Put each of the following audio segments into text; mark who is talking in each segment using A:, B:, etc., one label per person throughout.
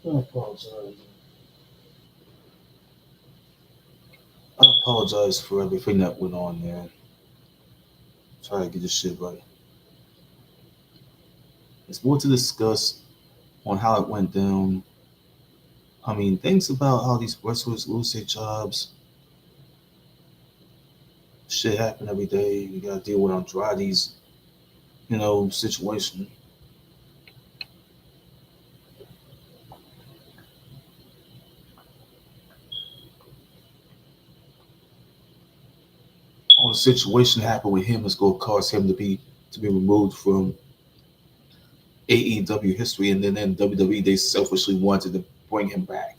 A: I apologize.
B: I apologize for everything that went on, man. Try to get this shit right. There's more to discuss on how it went down. I mean, things about how these wrestlers lose their jobs. Shit happen every day. You gotta deal with Andrade's, situation. All the situation happened with him is gonna cause him to be removed from AEW history, and then WWE they selfishly wanted to bring him back.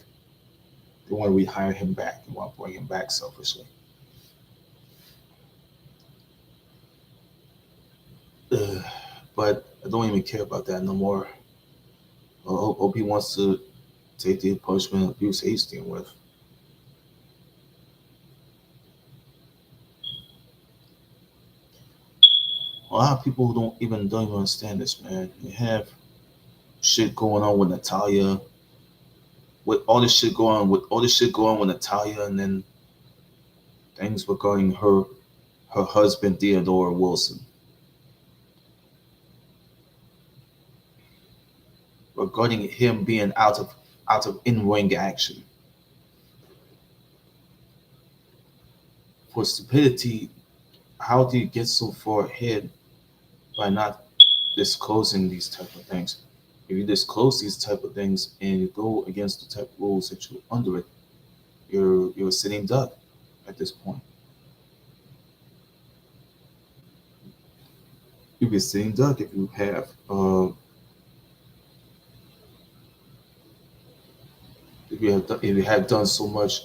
B: They want to rehire him back. They want to bring him back selfishly. Ugh. But I don't even care about that no more. Hope he wants to take the punishment abuse he's dealing with. A lot of people who don't even understand this, man. You have shit going on with Natalia, with all this shit going on with Natalia, and then things regarding her husband Theodore Wilson, regarding him being out of in ring action for stupidity. How do you get so far ahead by not disclosing these type of things? If you disclose these type of things and you go against the type of rules that you're under it, you're a sitting duck at this point. You'd be a sitting duck if you have done so much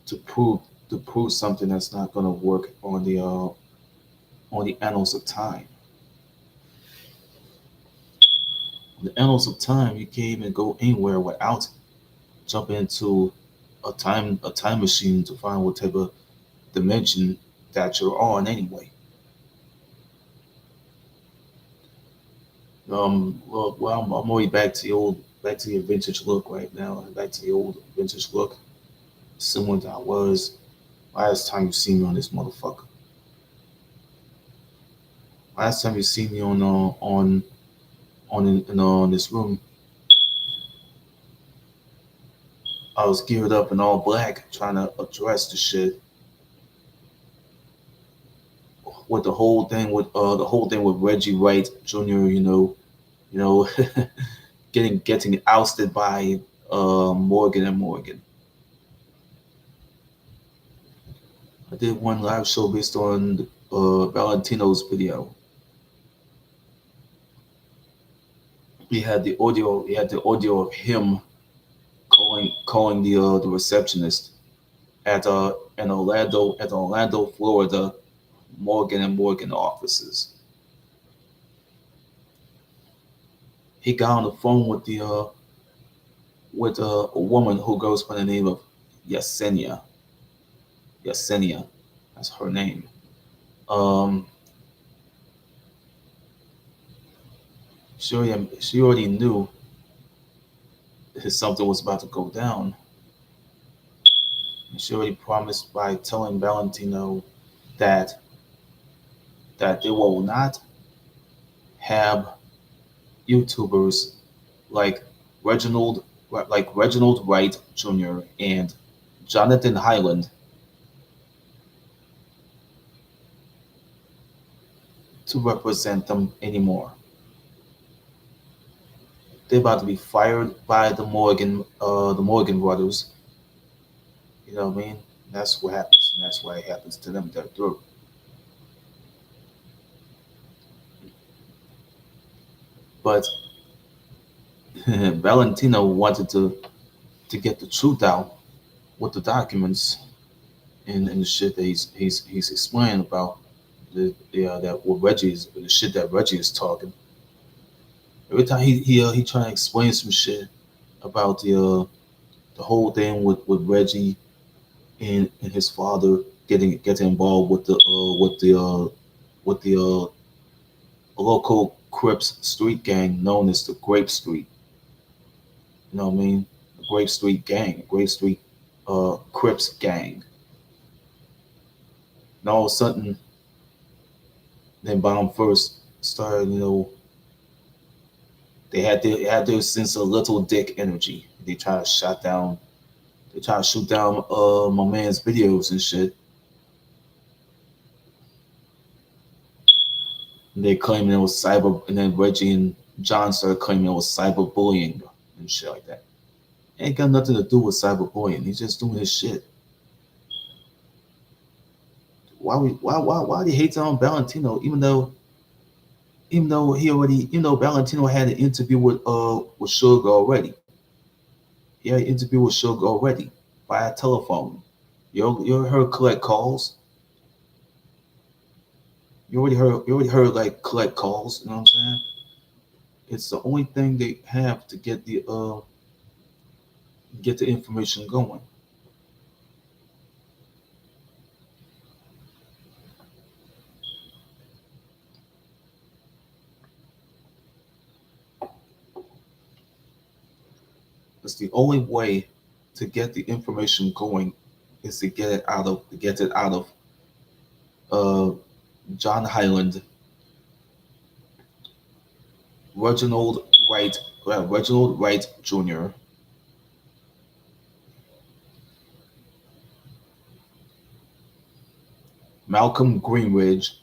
B: to prove something that's not going to work on the annals of time. On the annals of time, you can't even go anywhere without jumping into a time machine to find what type of dimension that you're on anyway. Well, I'm already back to the vintage look right now. Back to the old vintage look, similar to I was last time you see me on this motherfucker. Last time you see me on this room, I was geared up in all black, trying to address the shit with the whole thing with Reggie Wright Jr. You know, getting ousted by Morgan and Morgan. I did one live show based on Valentino's video. He had the audio of him calling the receptionist at Orlando, Florida, Morgan and Morgan offices. He got on the phone with a woman who goes by the name of Yesenia. Yesenia, that's her name. Um, she already knew something was about to go down. And she already promised by telling Valentino that they will not have YouTubers like Reginald Reginald Wright Jr. and Jonathan Hyland to represent them anymore. They're about to be fired by the Morgan brothers. You know what I mean? That's what happens, and that's why it happens to them. They're through. But Valentino wanted to get the truth out with the documents and the shit that he's explaining about that what Reggie is the shit that Reggie is talking. Every time he trying to explain some shit about the whole thing with Reggie and his father getting involved with the local Crips street gang known as the Grape Street. You know what I mean? Grape Street gang, Grape Street Crips gang. And all of a sudden, then Bomb first started, they had their sense of little dick energy. They try to shoot down my man's videos and shit. And they claiming it was cyber, and then Reggie and John started claiming it was cyberbullying and shit like that. It ain't got nothing to do with cyberbullying. He's just doing his shit. Why do you hate on Valentino even though Valentino had an interview with Sugar already. He had an interview with Sugar already via telephone. You heard collect calls. You already heard like collect calls. You know what I'm saying? It's the only thing they have to get the information going. It's the only way to get the information going is to get it out of uh, John Highland, Reginald Wright, Reginald Wright Jr., Malcolm Greenridge,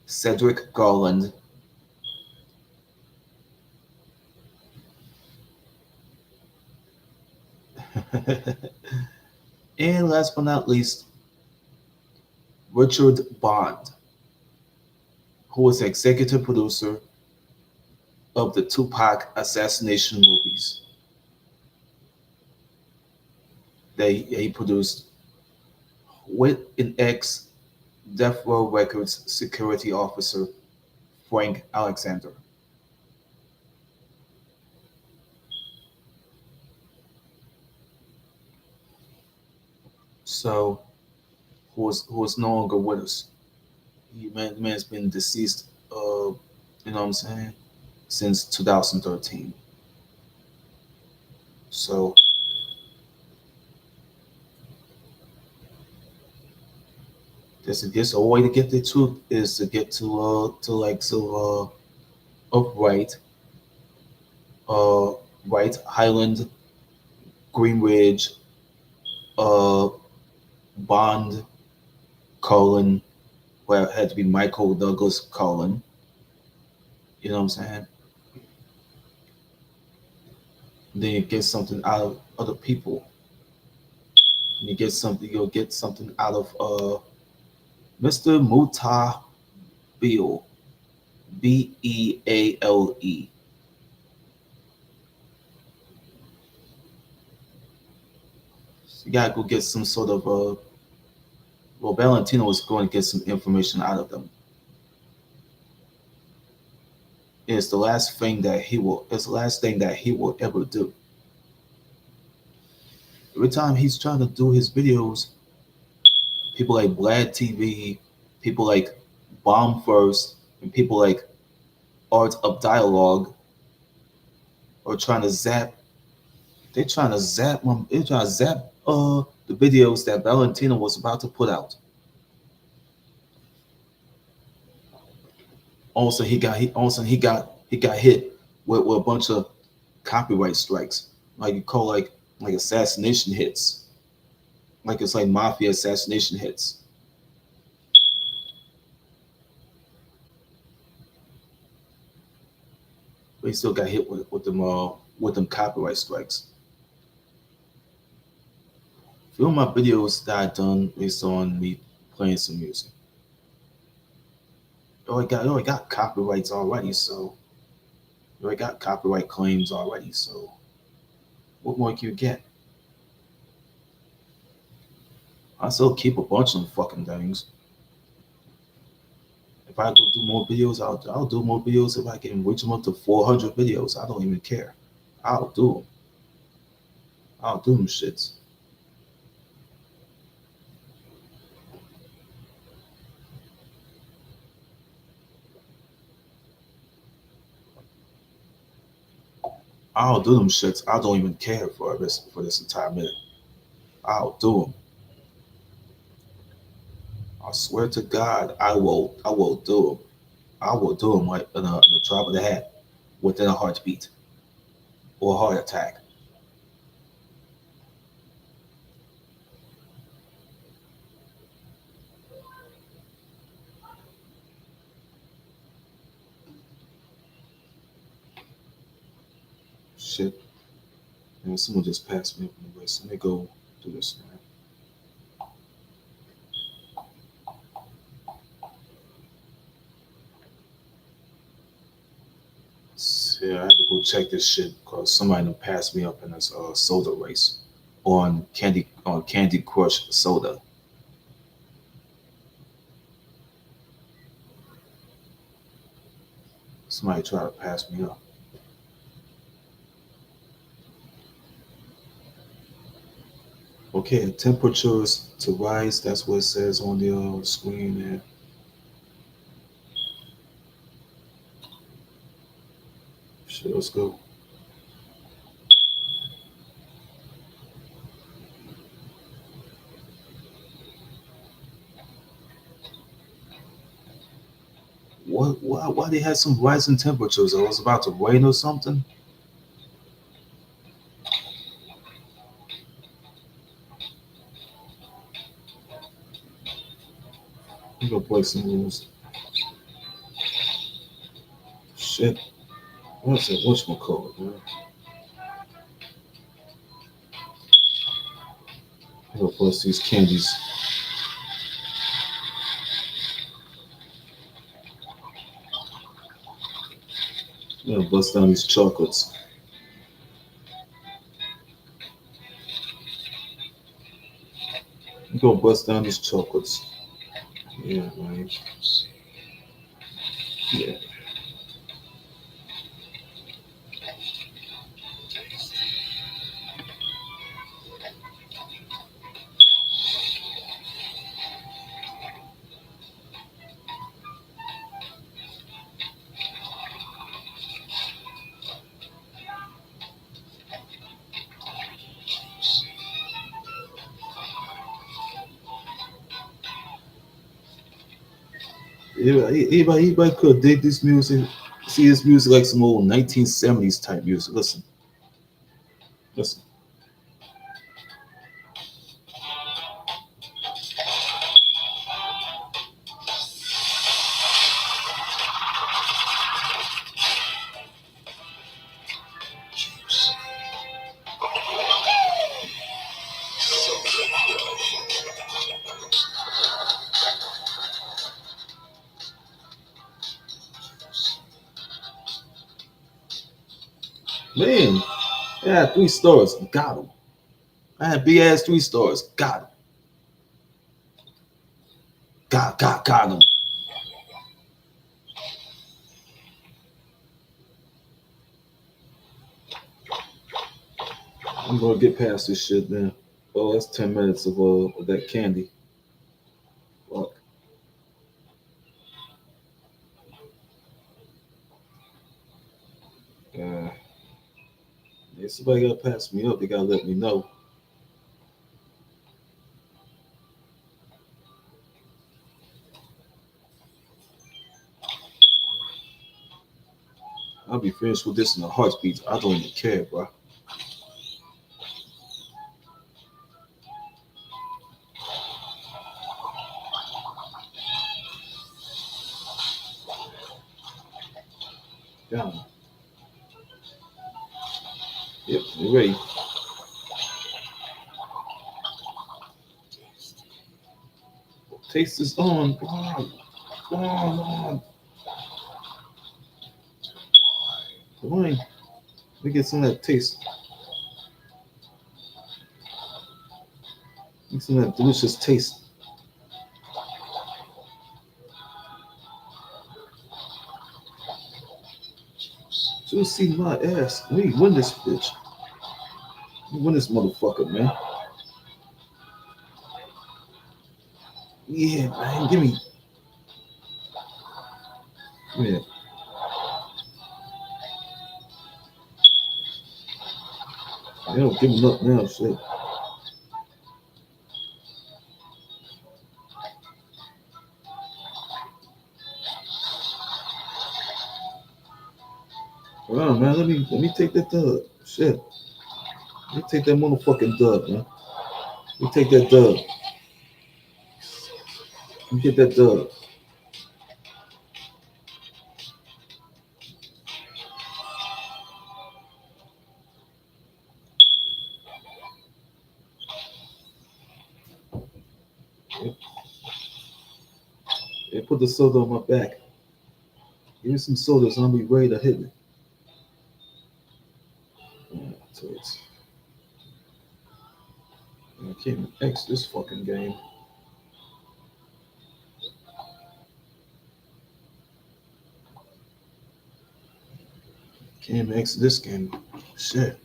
B: Cedric Garland, and last but not least, Richard Bond, who was the executive producer of the Tupac assassination movies. He produced with an ex Death Row Records security officer, Frank Alexander. So, who is no longer with us. Man's been deceased, you know what I'm saying, since 2013. So, this a way to get the truth is to get to like upright, uh, right Highland, Greenridge, uh, Bond, Cullen, well, it had to be Michael Douglas Cullen. You know what I'm saying? And then you get something out of other people. And you'll get something out of Mr. Muta Beale, Beale. So you gotta go get some sort of well, Valentino is going to get some information out of them. It's the last thing that he will. It's the last thing that he will ever do. Every time he's trying to do his videos, people like Vlad TV, people like Bomb First, and people like Art of Dialogue are trying to zap. They're trying to zap. They're trying to zap the videos that Valentino was about to put out. Also, he got hit with a bunch of copyright strikes, like you call like assassination hits, like it's like mafia assassination hits. But he still got hit with them copyright strikes. Few of my videos that I done based on me playing some music. You already got copyrights already, so you already got copyright claims already. So what more can you get? I still keep a bunch of them fucking things. If I go do more videos, I'll do more videos. If I can reach them up to 400 videos, I don't even care. I'll do them. I'll do them shits. I'll do them shits. I don't even care for this entire minute. I'll do them. I swear to God, I will. I will do them. I will do them like in a drop of the hat, within a heartbeat or a heart attack. Shit. And someone just passed me up in the way. So let me go do this, man. Yeah, I have to go check this shit because somebody done passed me up in this soda race on Candy Crush soda. Somebody tried to pass me up. Okay, temperatures to rise. That's what it says on the screen there. Shit, let's go. What? Why they had some rising temperatures? It was about to rain or something. I'm gonna break some rules. Shit. What's it? What's my call, man? I'm gonna bust these candies. I'm gonna bust down these chocolates. I'm gonna bust down these chocolates. Yeah, man. Yeah. Anybody could dig this music. See this music like some old 1970s type music. Listen, listen. Man, I had 3 stars. Got him. I had big ass 3 stars. Got him. Got him. I'm gonna get past this shit now. Oh, that's 10 minutes of that candy. Fuck. Uh, if somebody gotta pass me up, they gotta let me know. I'll be finished with this in a heartbeat. I don't even care, bro. Down. Yep, you ready. Taste is on. Come on. Come on. Come on. Let me get some of that taste. Get some of that delicious taste. Just see my ass. We win this bitch. We win this motherfucker, man. Yeah, man. Give me. Yeah. They don't give him up now, shit. Hold on, man. Let me take that dub. Shit. Let me take that motherfucking dub, man. Let me take that dub. Let me get that dub. They put the soda on my back. Give me some sodas and I'll be ready to hit me. Yeah, so I can't even X this fucking game. Can't even X this game. Shit.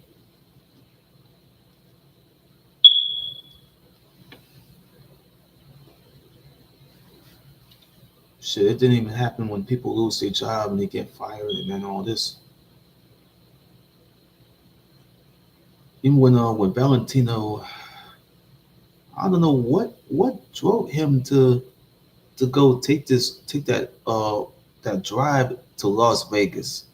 B: Shit, it didn't even happen when people lose their job and they get fired and then all this. Even when Valentino, I don't know what drove him to go take that drive to Las Vegas.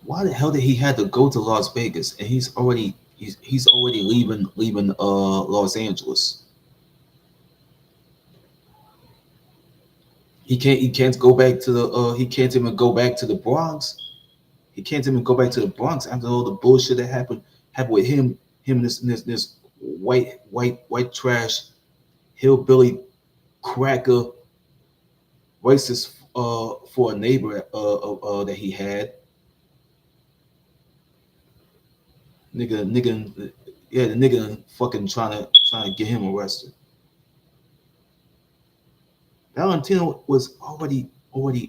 B: Why the hell did he had to go to Las Vegas and he's already leaving Los Angeles. He can't go back to the he can't even go back to the Bronx. He can't even go back to the Bronx after all the bullshit that happened with him and this white trash hillbilly cracker racist for a neighbor that he had. Nigga, yeah, the nigga fucking trying to get him arrested. Valentino was already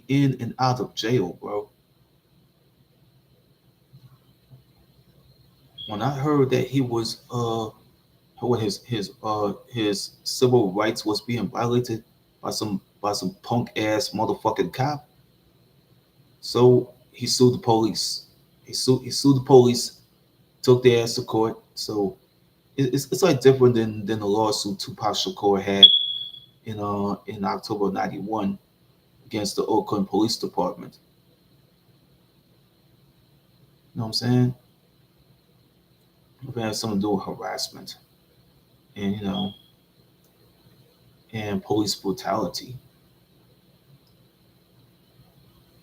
B: in and out of jail, bro. When I heard that he was when his civil rights was being violated by some punk ass motherfucking cop, so he sued the police. He sued the police, took their ass to court. So it's like different than the lawsuit Tupac Shakur had in October '91 against the Oakland Police Department. You know what I'm saying? It has something to do with harassment and and police brutality.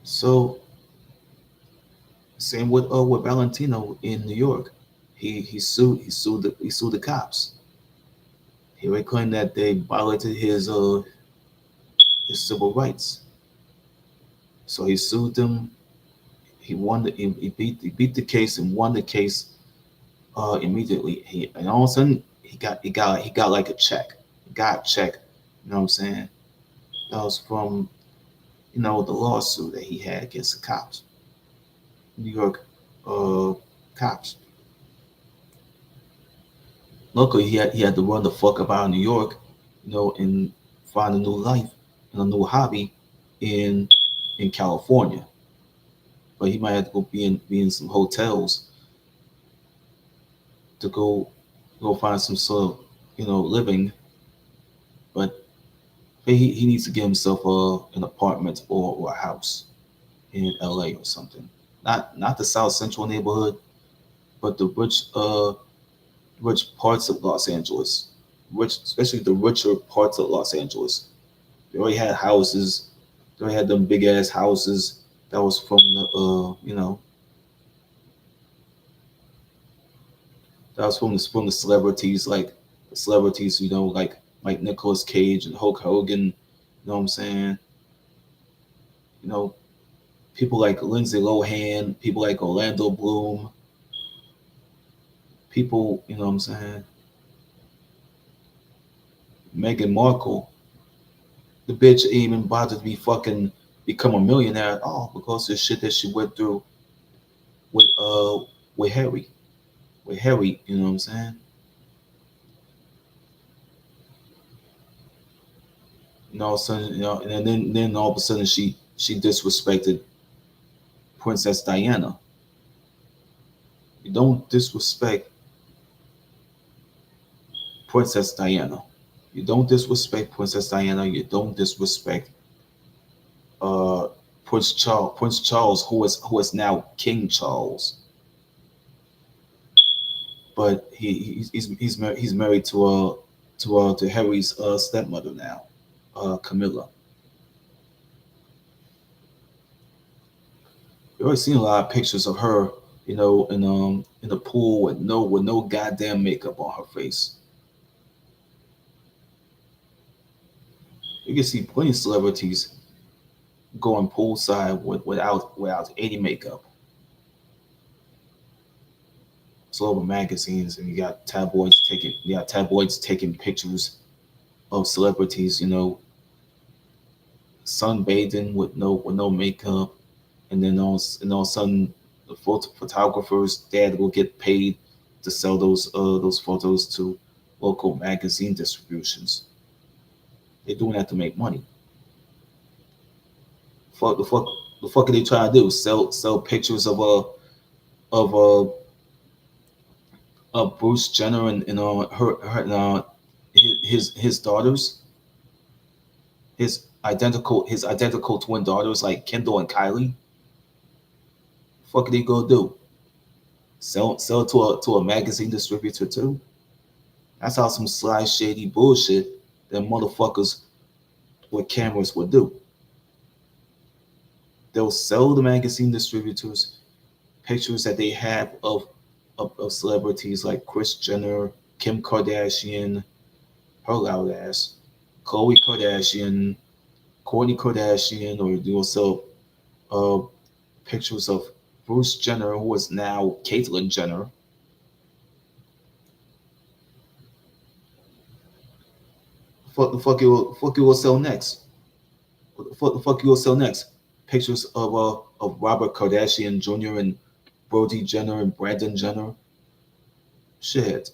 B: So same with Valentino in New York. He sued the cops. He claimed that they violated his civil rights. So he sued them. He beat the case and won the case immediately. And all of a sudden he got like a check. He got a check. You know what I'm saying? That was from the lawsuit that he had against the cops, New York cops. Luckily, he had to run the fuck up out of New York, and find a new life and a new hobby in in California. But he might have to go be in some hotels to go find some sort of living. But he needs to get himself an apartment or a house in LA or something. Not the South Central neighborhood, but the rich parts of Los Angeles, especially the richer parts of Los Angeles. They already had houses. They already had them big ass houses that was from the celebrities, like the celebrities, like Nicolas Cage and Hulk Hogan. You know what I'm saying? You know, people like Lindsay Lohan, people like Orlando Bloom, people, you know what I'm saying? Meghan Markle, the bitch ain't even bothered to be fucking become a millionaire at all because of the shit that she went through with with Harry. With Harry, you know what I'm saying? All of a sudden, and then all of a sudden she disrespected Princess Diana. You don't disrespect Princess Diana. You don't disrespect Princess Diana. You don't disrespect uh, Prince Charles. Prince Charles, who is now King Charles, but he's married to Harry's stepmother now, Camilla. We've already seen a lot of pictures of her, in the pool with no goddamn makeup on her face. You can see plenty of celebrities going poolside without any makeup. It's all over magazines, and you got tabloids taking pictures of celebrities, sunbathing with no makeup, and then all of a sudden the photographers they had to go get paid to sell those photos to local magazine distributions. They're doing that to make money. The fuck are they trying to do? Sell pictures of Bruce Jenner and her and his daughters, his identical twin daughters like Kendall and Kylie. Fuck are they gonna do? Sell it to a magazine distributor too? That's how some sly shady bullshit that motherfuckers with cameras would do. They'll sell the magazine distributors pictures that they have of celebrities like Kris Jenner, Kim Kardashian, her loud ass, Khloe Kardashian, Kourtney Kardashian, or you'll sell uh, pictures of Bruce Jenner, who is now Caitlyn Jenner. Fuck you will sell next. What the fuck you will sell next? Pictures of Robert Kardashian Jr. and Brody Jenner and Brandon Jenner. Shit.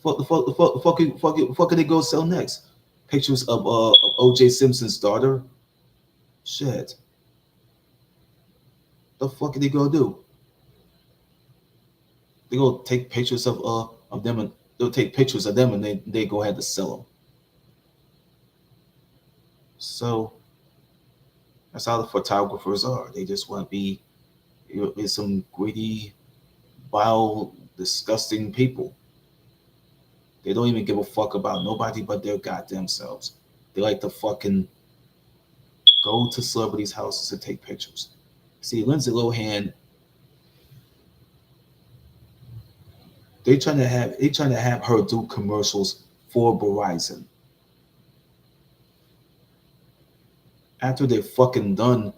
B: Fuck they go sell next? Pictures of O.J. Simpson's daughter. Shit. The fuck are they gonna do? They go take pictures of them, and they'll take pictures of them and they go ahead to sell them. So that's how the photographers are. They just want to be, some greedy, vile, disgusting people. They don't even give a fuck about nobody but their goddamn selves. They like to fucking go to celebrities' houses and take pictures. See, Lindsay Lohan, they trying to have her do commercials for Verizon. After they're fucking done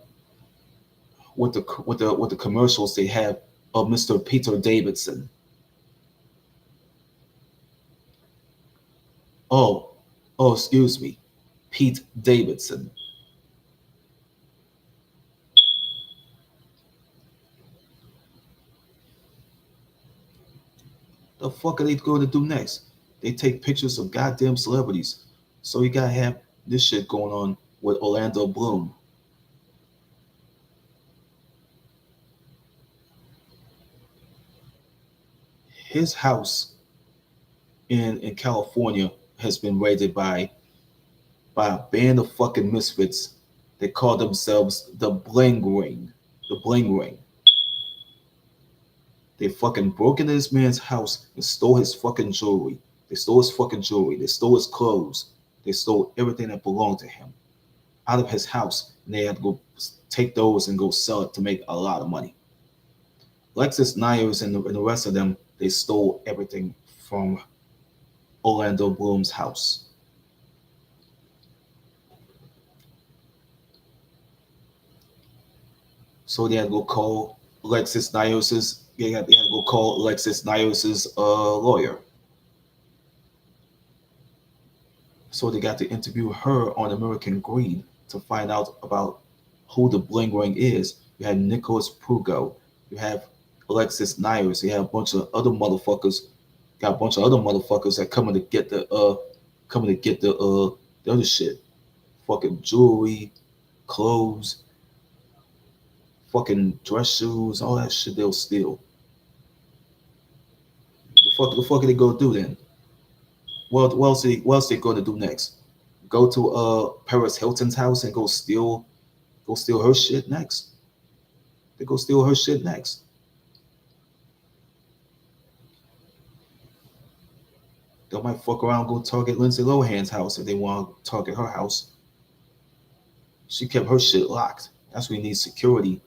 B: with the commercials they have of Mr. Peter Davidson. Oh, excuse me, Pete Davidson. The fuck are they going to do next? They take pictures of goddamn celebrities. So you gotta have this shit going on with Orlando Bloom. His house in California has been raided by a band of fucking misfits. They call themselves the Bling Ring. The Bling Ring. They fucking broke into this man's house and stole his fucking jewelry. They stole his fucking jewelry. They stole his clothes. They stole everything that belonged to him out of his house. And they had to go take those and go sell it to make a lot of money. Lexus Nyers and the rest of them, they stole everything from Orlando Bloom's house. So they had to go call Alexis Nyos's. They had to go call Alexis Nyos's lawyer. So they got to interview her on American Greed to find out about who the Bling Ring is. You had Nicholas Prugo. You have Alexis Nyers. You have a bunch of other motherfuckers. Got a bunch of other motherfuckers that coming to get the other shit. Fucking jewelry, clothes, fucking dress shoes, all that shit they'll steal. The fuck are they gonna do then? What else they gonna do next? Go to Paris Hilton's house and go steal her shit next. They go steal her shit next. They might fuck around, go target Lindsay Lohan's house if they want to target her house. She kept her shit locked. That's why we need security.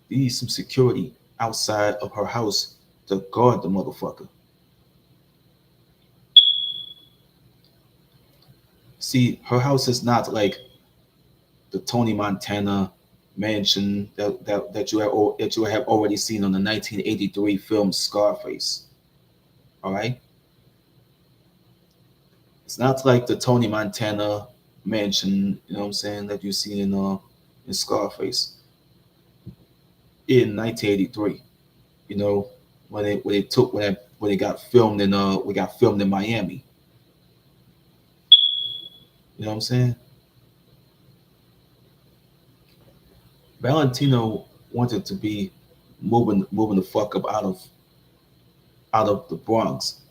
B: We need some security outside of her house to guard the motherfucker. See, her house is not like the Tony Montana mansion that you have already seen on the 1983 film Scarface. All right, it's not like the Tony Montana mansion. You know what I'm saying, that you see in Scarface in 1983. You know, when it got filmed in we got filmed in Miami. You know what I'm saying? Valentino wanted to be moving the fuck up out of the Bronx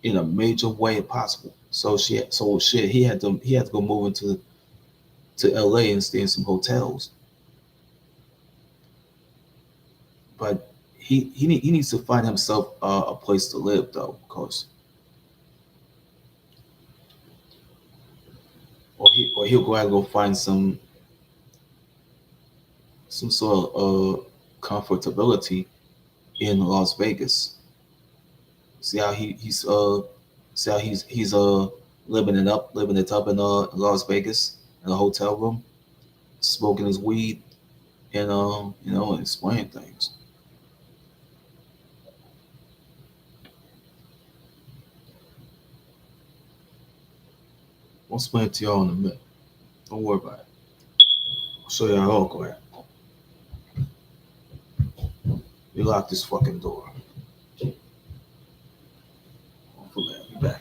B: in a major way possible. So shit, he had to go move to LA and stay in some hotels. But he needs to find himself a place to live though, of course, or he'll go out and go find some sort of comfortability in Las Vegas. See how he's living it up in Las Vegas in a hotel room, smoking his weed and and explaining things. I'll explain it to y'all in a minute. Don't worry about it. I'll show y'all all. Go ahead. You lock this fucking door. Hopefully I'll be back.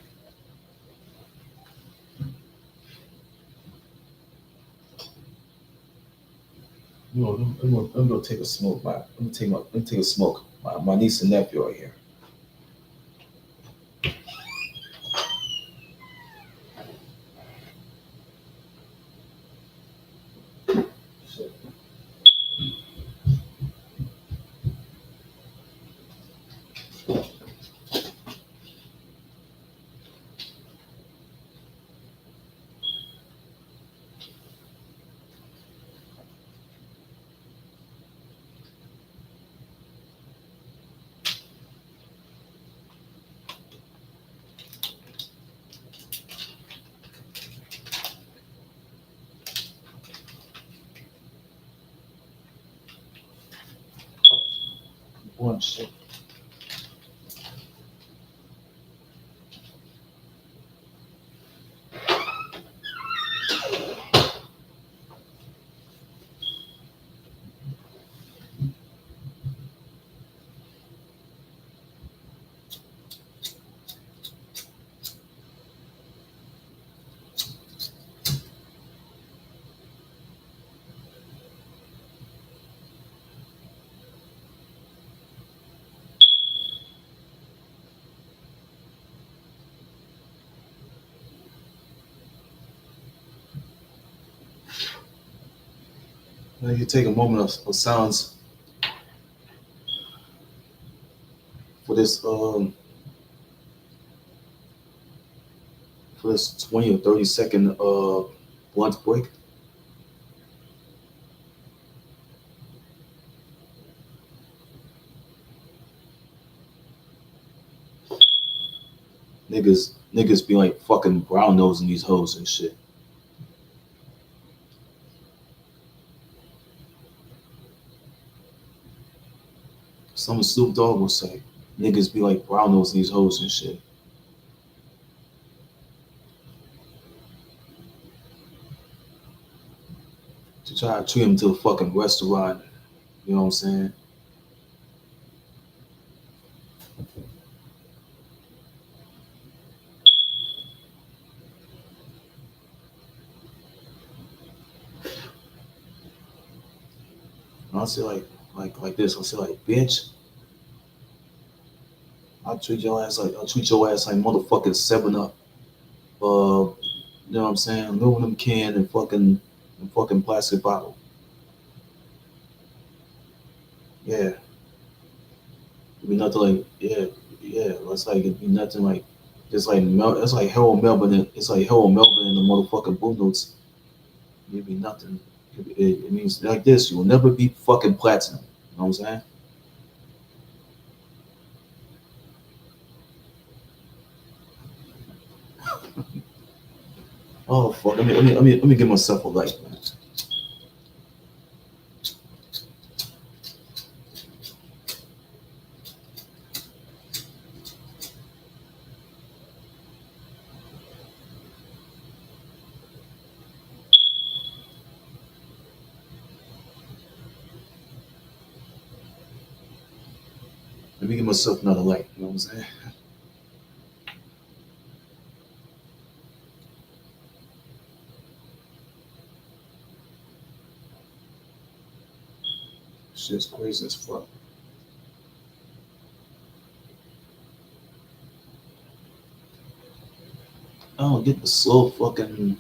B: I'm gonna take a smoke. Let me take a smoke. My niece and nephew are here. One shit. Now you take a moment of silence for this 20 or 30 second blunt break. Niggas be like fucking brown nosing these hoes and shit. Some Snoop Dogg will say, niggas be like brown nosing these hoes and shit. To try to treat him to a fucking restaurant, you know what I'm saying? And I'll say like this. I'll say like, bitch, I'll treat your ass like motherfucking 7 Up. You know what I'm saying? Aluminum can and fucking plastic bottle. Yeah. It'd be nothing like yeah. It's like it'd be nothing like it's like Harold Melvin it's like Harold Melvin and the motherfucking Blue Notes. It'd be nothing. It means like this, you will never be fucking platinum. You know what I'm saying? Oh fuck. Let me give myself a light, man. Let me give myself another light. You know what I'm saying? Shit's crazy as fuck. I don't get the slow fucking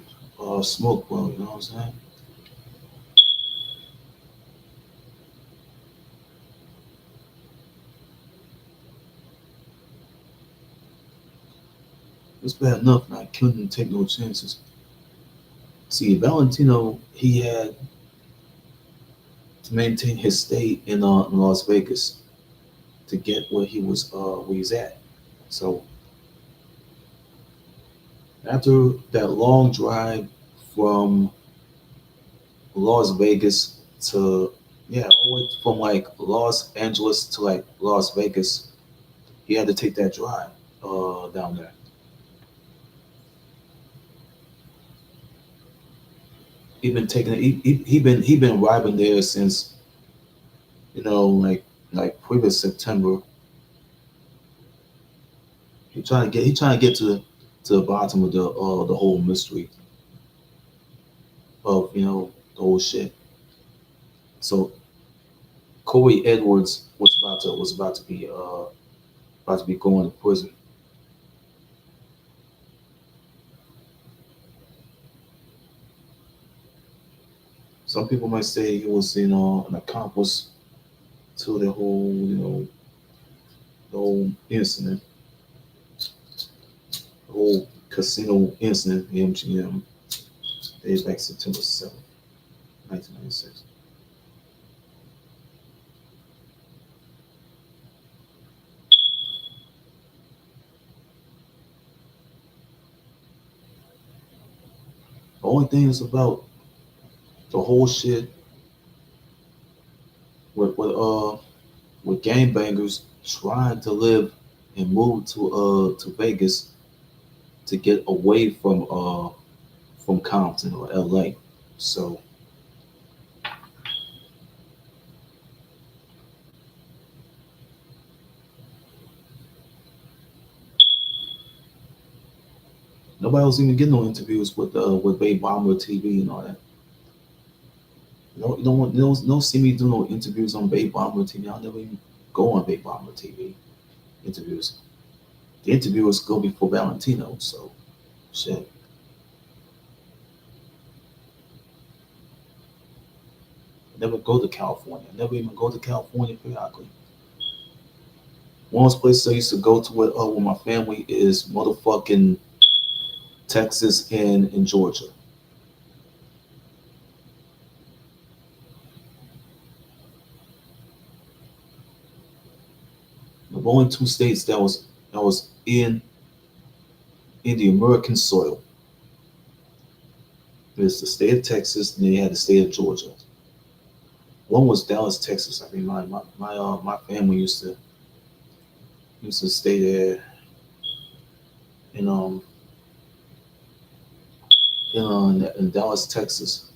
B: smoke, bro. You know what I'm saying? It's bad enough and I couldn't take no chances. See, Valentino, he had to maintain his stay in Las Vegas to get where he's at. So after that long drive from Las Vegas to all the way from like Los Angeles to like Las Vegas, he had to take that drive down there. He been arriving there since like previous September. He trying to get to the bottom of the whole mystery of the whole shit. So Corey Edwards was about to be going to prison. Some people might say he was an accomplice to the whole the whole incident, the whole casino incident in MGM days back September 7th, 1996. The only thing is about the whole shit with with uh with gangbangers trying to live and move to Vegas to get away from Compton or LA. So nobody was even getting no interviews with Bay Bomber TV and all that. You don't see me do no interviews on Bay Bomber TV. I'll never even go on Bay Bomber TV interviews. The interview is gonna be for Valentino, so shit. Never go to California. Never even go to California periodically. One of those places I used to go to with my family is motherfucking Texas and Georgia. The only two states that was in the American soil is the state of Texas, and then you had the state of Georgia. One was Dallas, Texas. I mean, my family used to stay there in in Dallas, Texas.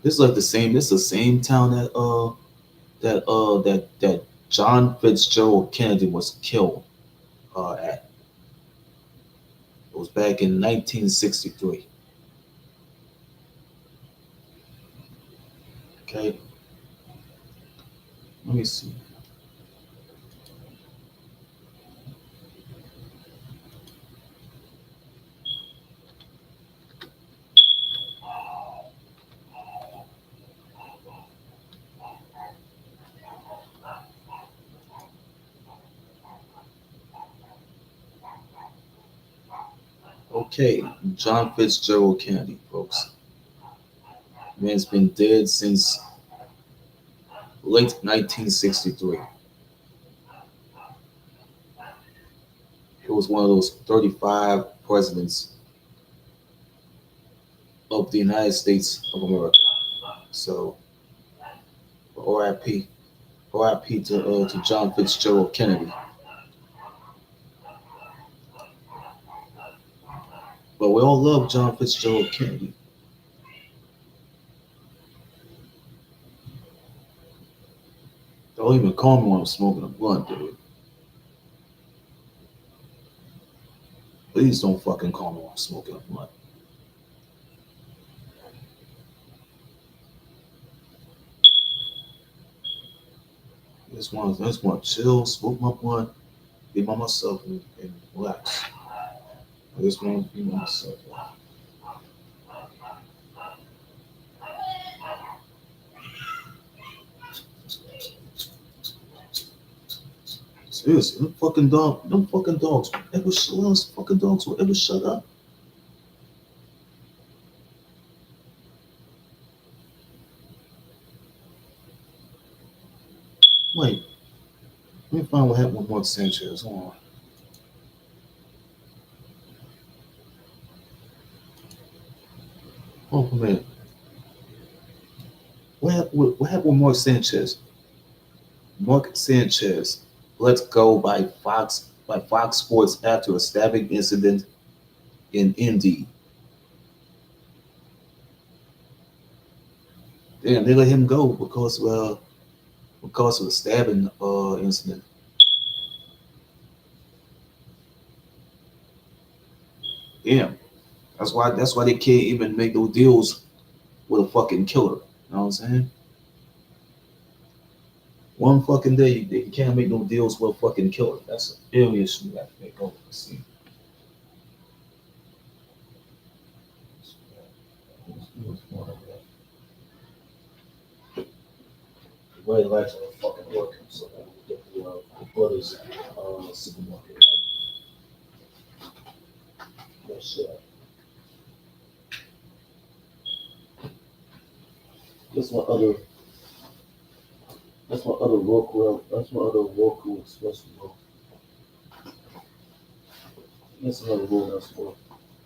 B: This is like the same. This is the same town that John Fitzgerald Kennedy was killed at. It was back in 1963. Okay, let me see. Okay, John Fitzgerald Kennedy, folks. Man's been dead since late 1963. He was one of those 35 presidents of the United States of America. So, R.I.P. R.I.P. to John Fitzgerald Kennedy. But we all love John Fitzgerald Kennedy. Don't even call me when I'm smoking a blunt, dude. Please don't fucking call me when I'm smoking a blunt. I just want to chill, smoke my blunt, be by myself, and relax. I just want to be by myself. Seriously, them fucking dogs ever shut up? Fucking dogs will ever shut up? Wait, let me find what happened with Mark Sanchez. Hold on. Hold on a minute. What happened with Mark Sanchez? Mark Sanchez let go by Fox Sports after a stabbing incident in Indy. Damn, they let him go because of the stabbing incident. Damn, that's why they can't even make no deals with a fucking killer. You know what I'm saying? One fucking day they can't make no deals with a fucking killer. That's a real issue we have to make over. See. Red lights are fucking working, so we get the brothers supermarket. That's that's my other that's my other Roku Express remote. That's another remote that's for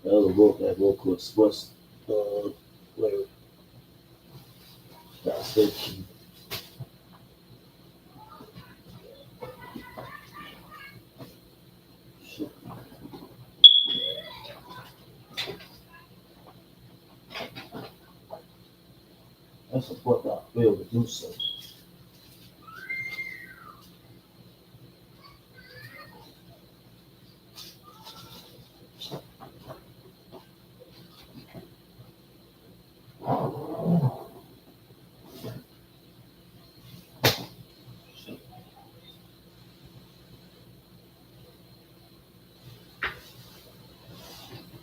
B: the other remote that Roku Express where that stay key. Shit. That's what I failed to do so.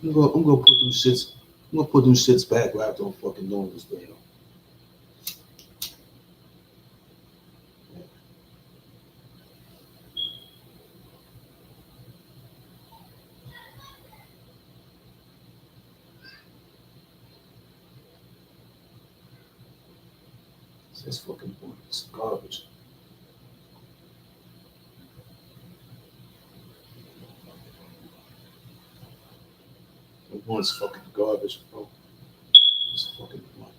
B: I'm gonna put them shits. I'm gonna put them shits back right after I'm fucking doing this video. It's fucking it's garbage. The one's fucking garbage, bro. It's fucking one.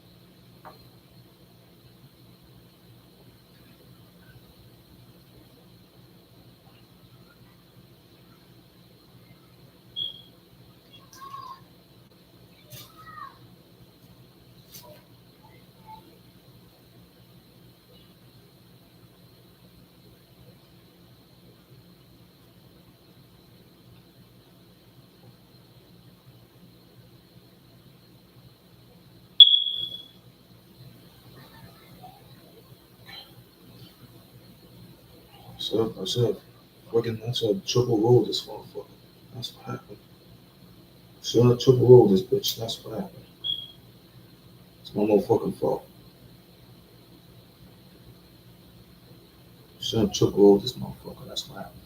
B: I should have I should have triple rolled this motherfucker. That's what happened. Should have triple rolled this bitch. That's what happened. It's my motherfucking fault. Should have triple rolled this motherfucker. That's what happened.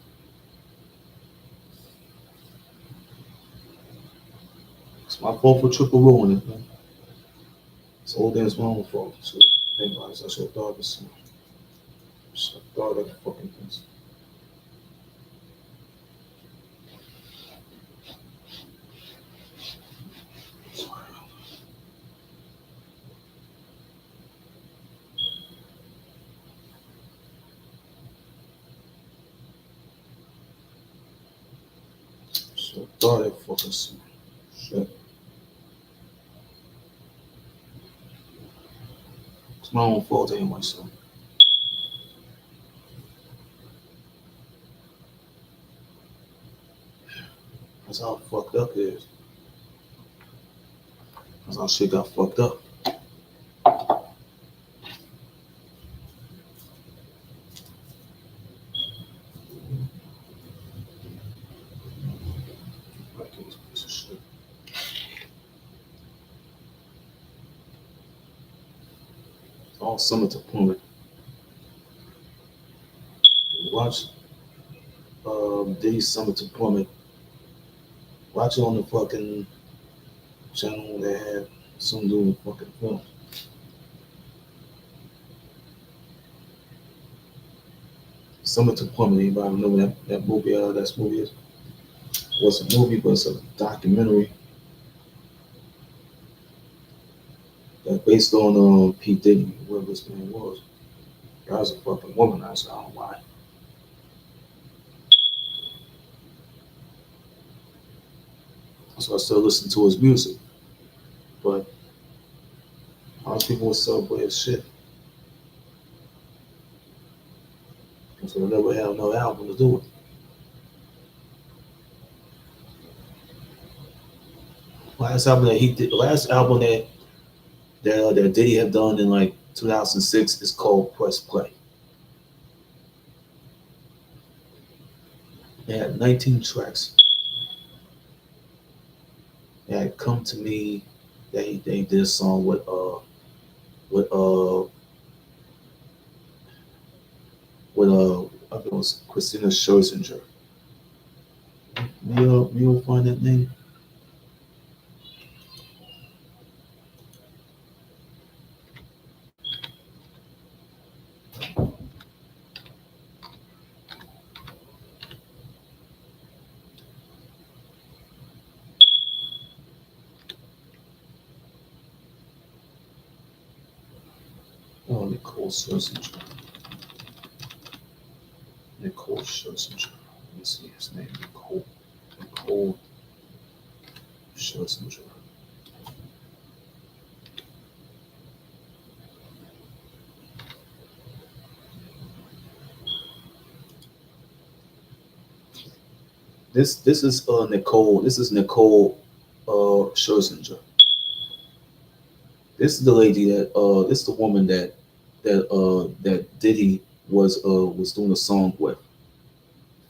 B: It's my fault for triple rolling it, man. It's all damn my own fault. So think about it. I should have thought this. Should have thought of that fucking things. Should have thought that fucking shit. It's my own fault anyway, so. That's how fucked up it is. That's how shit got fucked up. Fucking piece of shit. All summer to Plymouth. Watch Diddy's Summer to Plymouth. Watch it on the fucking channel they have some doing fucking film. Summer to Plymouth. Anybody know that movie? That movie is. Well, it's a movie, but it's a documentary that based on P Diddy, whoever this man was. Guy was a fucking womanizer. I don't know why. So I still listen to his music, but a lot of people would celebrate his shit. So they never had no album to do it. Last album that Diddy had done in like 2006 is called Press Play. They had 19 tracks. They had Come to Me. They did a song with I think it was Christina Scherzinger. You'll find that name. Oh, Nicole Scherzinger. Nicole Scherzinger. Let me see his name. Nicole Scherzinger. This is Nicole. This is Nicole Scherzinger. This is the lady that this is the woman that Diddy was doing a song with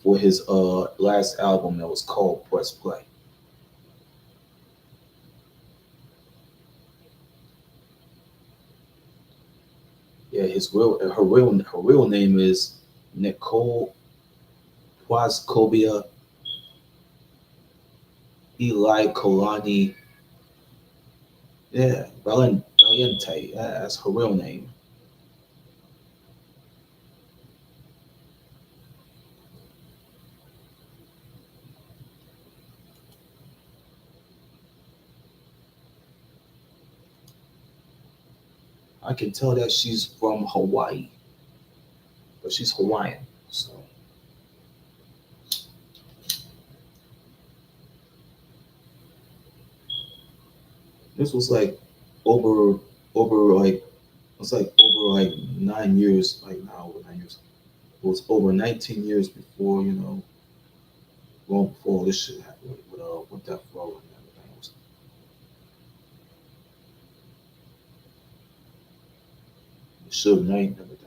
B: for his last album that was called Press Play. Yeah, her real name is Nicole Pwaskobia Eli Kolani. Yeah, Valiente. Yeah, that's her real name. I can tell that she's from Hawaii, but she's Hawaiian. So this was like over over like it's like over like 9 years, like now over 9 years. It was over 19 years before, long before all this shit happened with that flow and everything. It was Suge Knight and everything.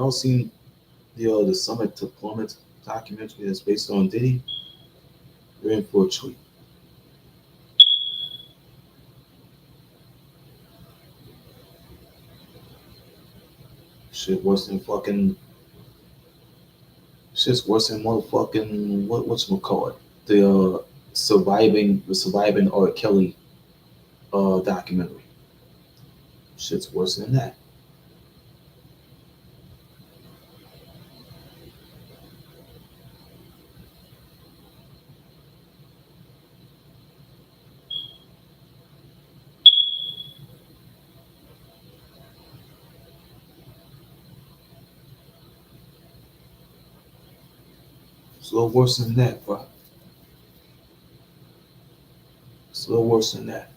B: Y'all seen the Summit to Plummet documentary that's based on Diddy? You're in for a treat. Shit worse than fucking. Shit's worse than motherfucking what's call it? The surviving R. Kelly documentary. Shit's worse than that. It's a little worse than that, bro. It's a little worse than that.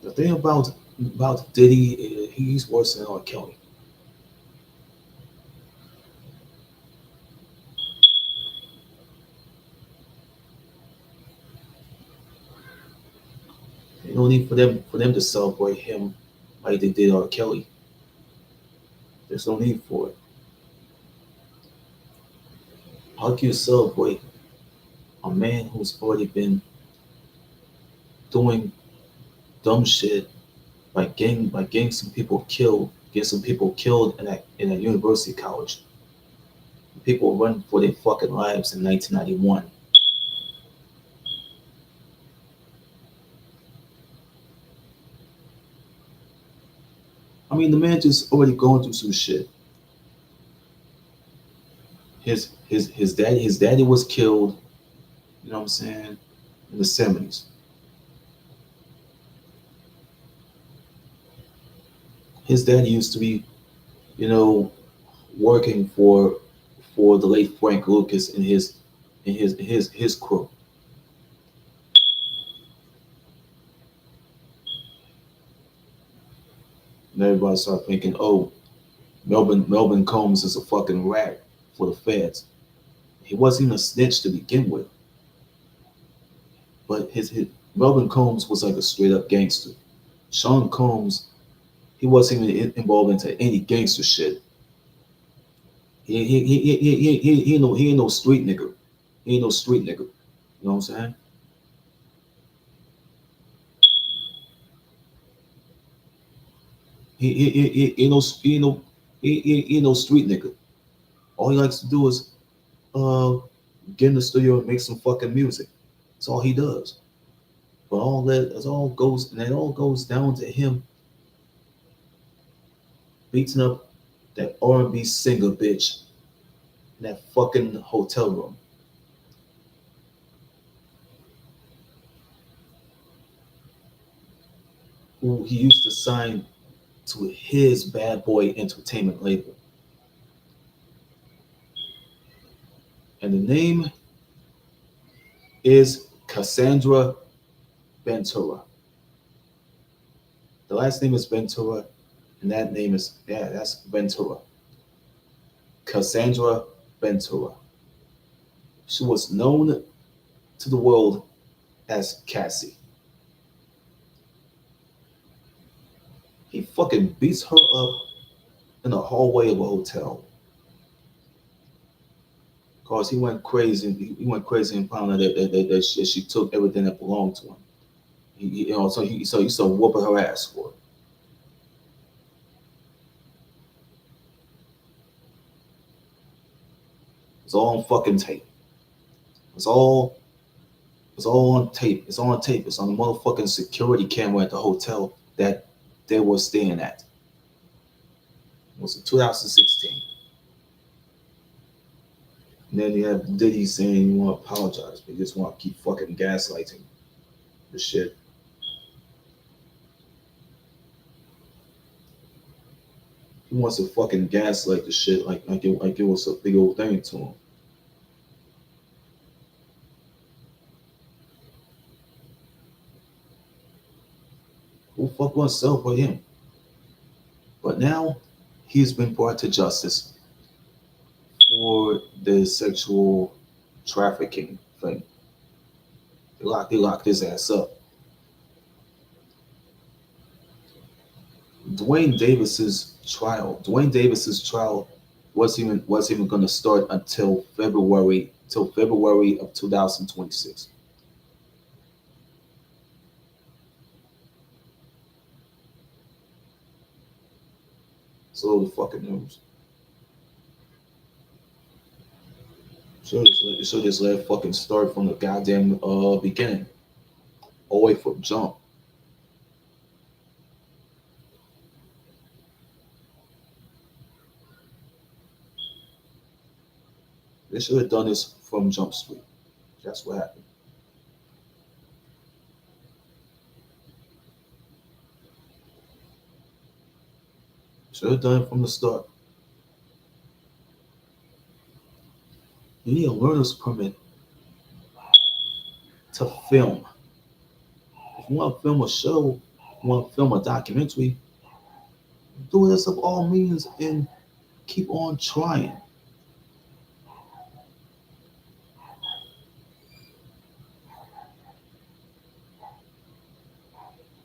B: The thing about Diddy, he's worse than R. Kelly. There's no need for them to celebrate him like they did R. Kelly. There's no need for it. How can you celebrate a man who's already been doing dumb shit by getting some people killed in a university college? People run for their fucking lives in 1991. I mean, the man just already going through some shit. His daddy was killed. You know what I'm saying? In the 70s. His daddy used to be, you know, working for the late Frank Lucas and his crew. And everybody started thinking, oh, Melvin Combs is a fucking rat for the feds. He wasn't even a snitch to begin with, but his Melvin Combs was like a straight up gangster. Sean Combs, he wasn't even involved into any gangster shit. He ain't no street nigga. He ain't no street nigga. You know what I'm saying? He ain't no he ain't no street nigga. All he likes to do is uh get in the studio and make some fucking music. That's all he does. But all goes down to him beating up that R&B singer bitch in that fucking hotel room. Who he used to sign to his Bad Boy Entertainment label. And the name is Cassandra Ventura. The last name is Ventura, and that name is, yeah, that's Ventura. Cassandra Ventura. She was known to the world as Cassie. He fucking beats her up in the hallway of a hotel. Cause he went crazy. He went crazy and found out that she took everything that belonged to him. So he started whooping her ass for it. It's all on fucking tape. It's all it's all on tape. It's on tape. It's on the motherfucking security camera at the hotel that they were staying at. It was in 2016. And then you have Diddy saying you want to apologize, but you just want to keep fucking gaslighting the shit. He wants to fucking gaslight the shit like it was a big old thing to him. Who the fuck wants to celebrate him? But now he's been brought to justice for the sexual trafficking thing They locked his ass up. Dwayne Davis's trial wasn't even going to start until February of 2026. So the fucking news. Should just let fucking start from the goddamn beginning, all the way from jump. They should have done this from Jump Street. That's what happened. Should have done it from the start. You need a learner's permit to film. If you want to film a show, you want to film a documentary, do this of all means and keep on trying.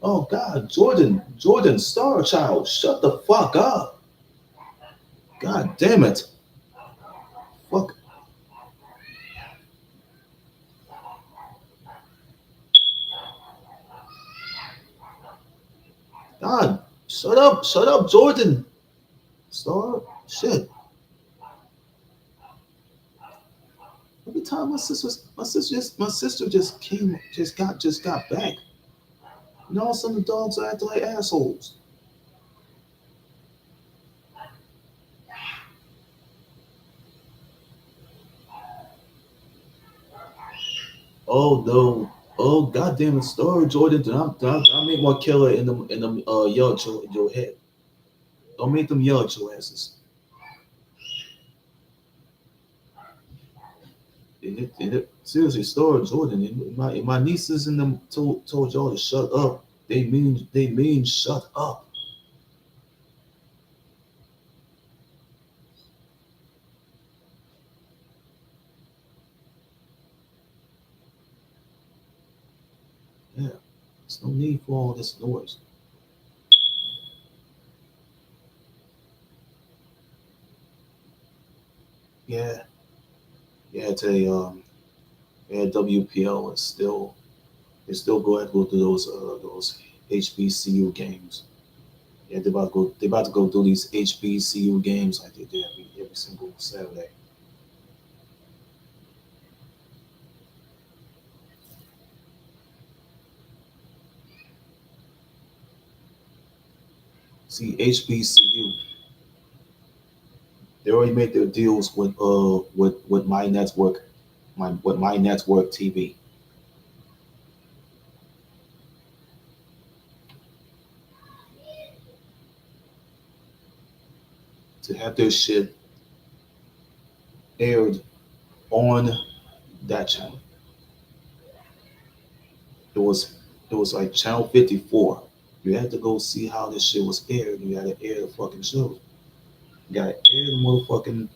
B: Oh God, Jordan, Star Child, shut the fuck up. God damn it. Fuck. God, shut up, Jordan. Star, shit. Every time my sister just came, just got back. And all of a sudden the dogs are acting like assholes. Oh no. Oh goddamn it, Star Jordan, do not make more killer in the yell at your head. Don't make them yell at your asses. Seriously, Star Jordan, and my nieces and them told y'all to shut up. They mean shut up. Yeah. There's no need for all this noise. Yeah. Yeah, WPL is still go ahead and go through those HBCU games. Yeah, they about to go through these HBCU games like they do every single Saturday. See, HBCU, they already made their deals with my network, my network TV to have their shit aired on that channel. It was it was like channel 54. You had to go see how this shit was aired. You had to air the fucking show. You gotta air the motherfucking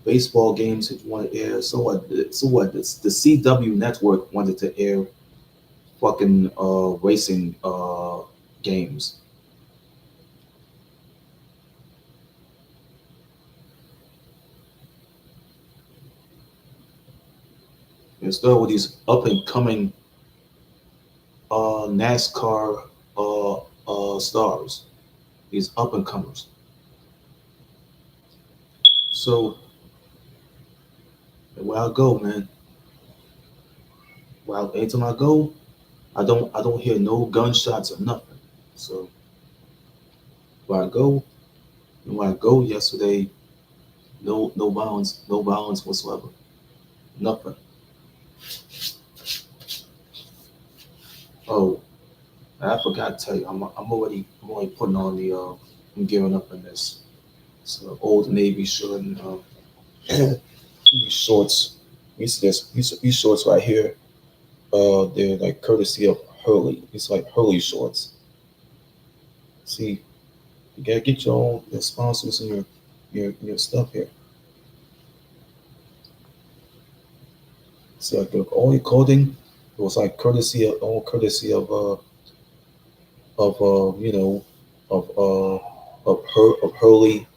B: baseball games if you want to air. So what? So what? The CW network wanted to air fucking racing games. Instead with these up and coming NASCAR stars, these up and comers. So where I go, man. Well, anytime I go, I don't hear no gunshots or nothing. So where I go, and when I go yesterday, no violence whatsoever. Nothing. Oh, I forgot to tell you, I'm already putting on I'm gearing up in this. So old Navy shirt and these shorts. These shorts right here. They're like courtesy of Hurley. It's like Hurley shorts. See, you gotta get your own your sponsors and your stuff here. So like all your clothing, it was like courtesy of of of Hurley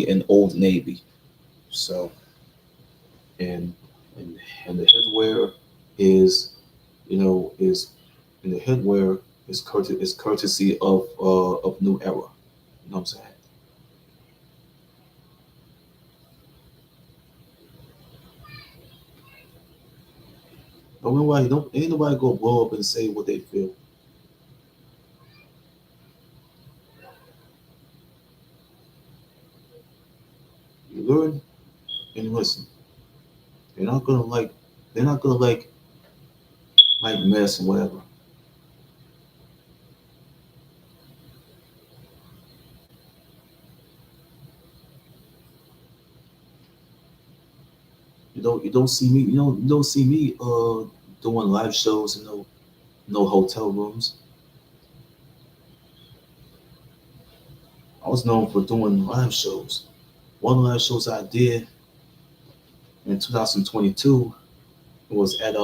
B: and Old Navy. So and and and the headwear is is and the headwear is courtesy of New Era. You know what I'm saying? Don't ain't nobody gonna blow up and say what they feel. You learn and listen. They're not gonna like they're not gonna like mess and whatever. You don't see me you don't see me doing live shows in no hotel rooms. I was known for doing live shows. One of the live shows I did in 2022 was at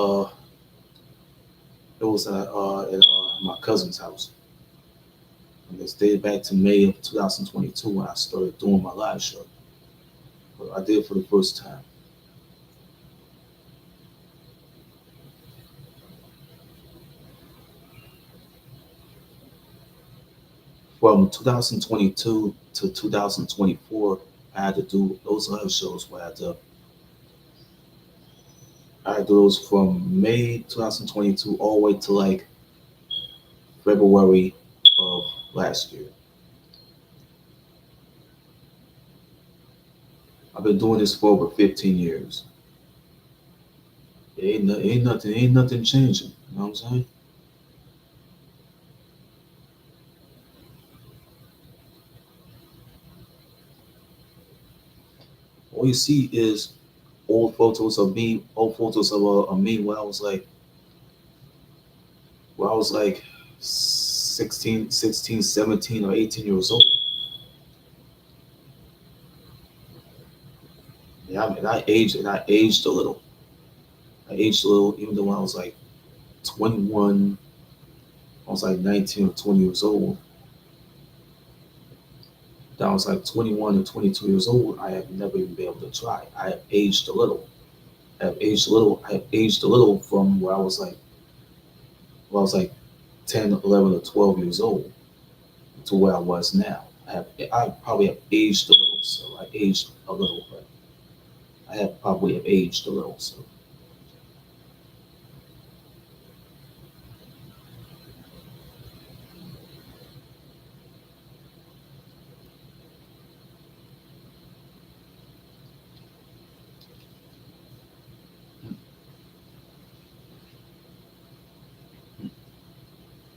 B: my cousin's house. And it's dated back to May of 2022 when I started doing my live show. But I did it for the first time. From 2022 to 2024, I had to do those live shows where I had to do those from May 2022 all the way to like February of last year. I've been doing this for over 15 years. Ain't nothing changing. You know what I'm saying? All you see is old photos of me when I was like 16, 17, or 18 years old. And I aged a little. I aged a little, even though when I was like 21, I was like 19 or 20 years old. That I was like 21 or 22 years old. I have never even been able to try. I have aged a little. I have aged a little. I have aged a little from where I was like 10, 11, or 12 years old to where I was now. I probably have aged a little. So I aged a little, but I have probably have aged a little. So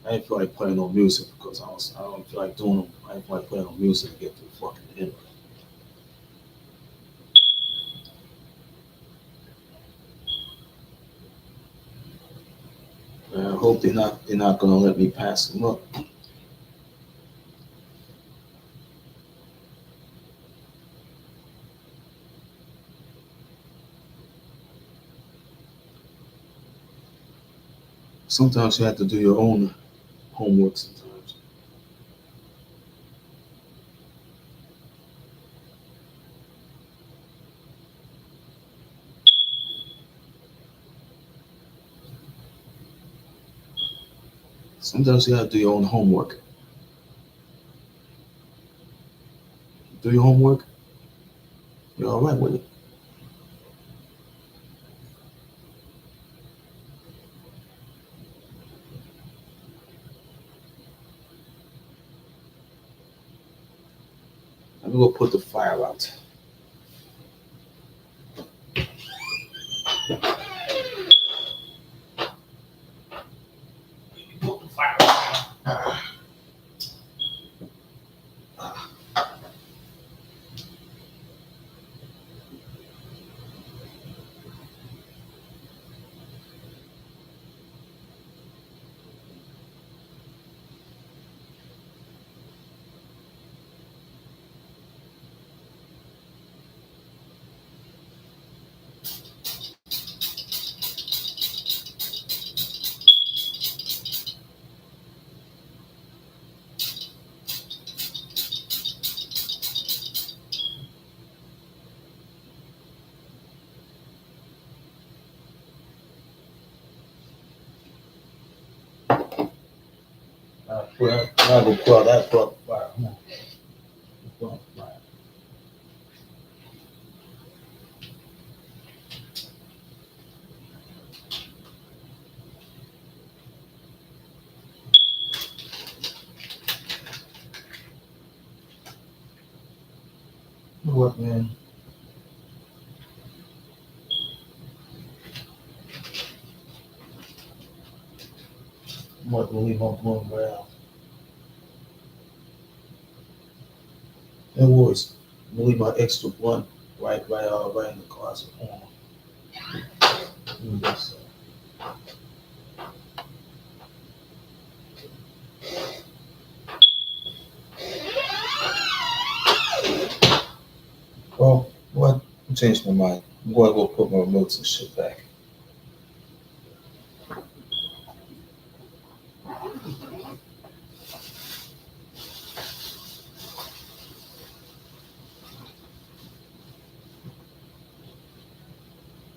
B: I didn't feel like playing no music because I don't feel like doing them. I didn't feel like playing no music to get to the fucking end. I hope they're not gonna let me pass them up. Sometimes you have to do your own homework. Sometimes you have to do your own homework. Do your homework. You're all right with it. Let me go put the fire out. I go pull out that fuck fire. You know what, man? I'm gonna leave my blown right out. And boys, I'm gonna leave my extra blunt right in the closet. Yes. Well, what? I changed my mind. I'm going to go put my remotes and shit back.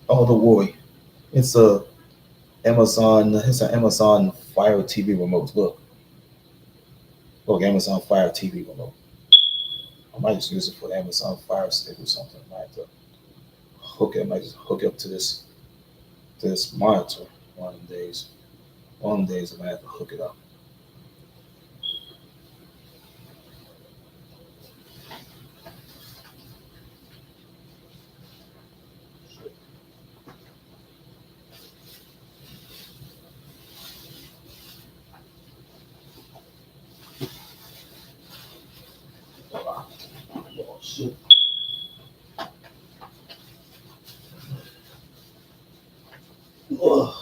B: Oh, the Woi. It's a Amazon. It's an Amazon Fire TV remote. Look, Amazon Fire TV remote. I might just use it for the Amazon Fire Stick or something. I might have to hook it. I might just hook it up to this monitor one of the days. One of the days I might have to hook it up. Oh, shit. Ugh.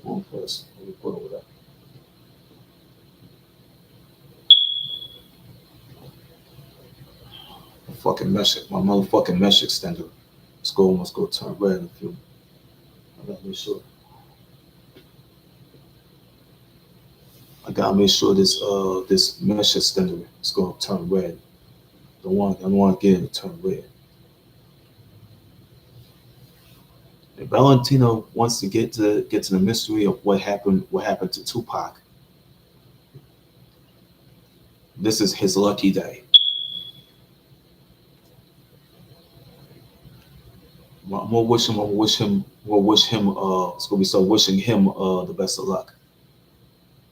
B: One plus. Let me put over there. My motherfucking mesh extender. Let's go turn red in a few. I gotta make sure. I gotta make sure this mesh extender is gonna turn red. I don't want to get it to turn red. If Valentino wants to get to the mystery of what happened to Tupac, this is his lucky day. We'll wish him. It's gonna be so wishing him the best of luck.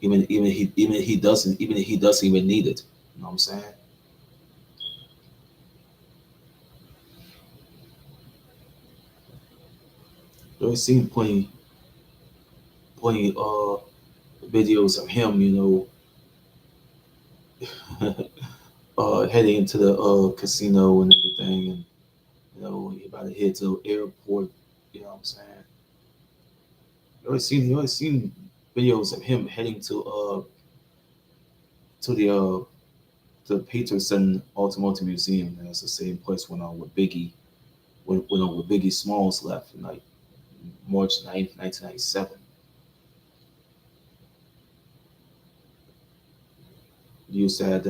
B: Even if he doesn't even need it. You know what I'm saying? I've seen plenty videos of him. Heading into the casino and everything, and he about to head to the airport. You know what I'm saying? You always seen videos of him heading to the Peterson Automotive Museum. And it's the same place with Biggie with Biggie Smalls left in like March 9th, 1997. You used to have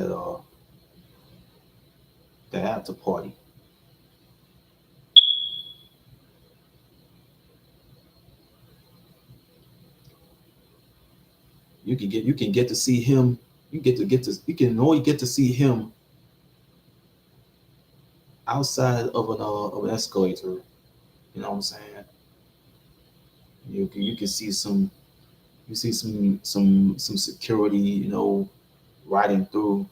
B: that after party. You can get to see him. You can only get to see him outside of an escalator. You know what I'm saying? You can see some security. Riding through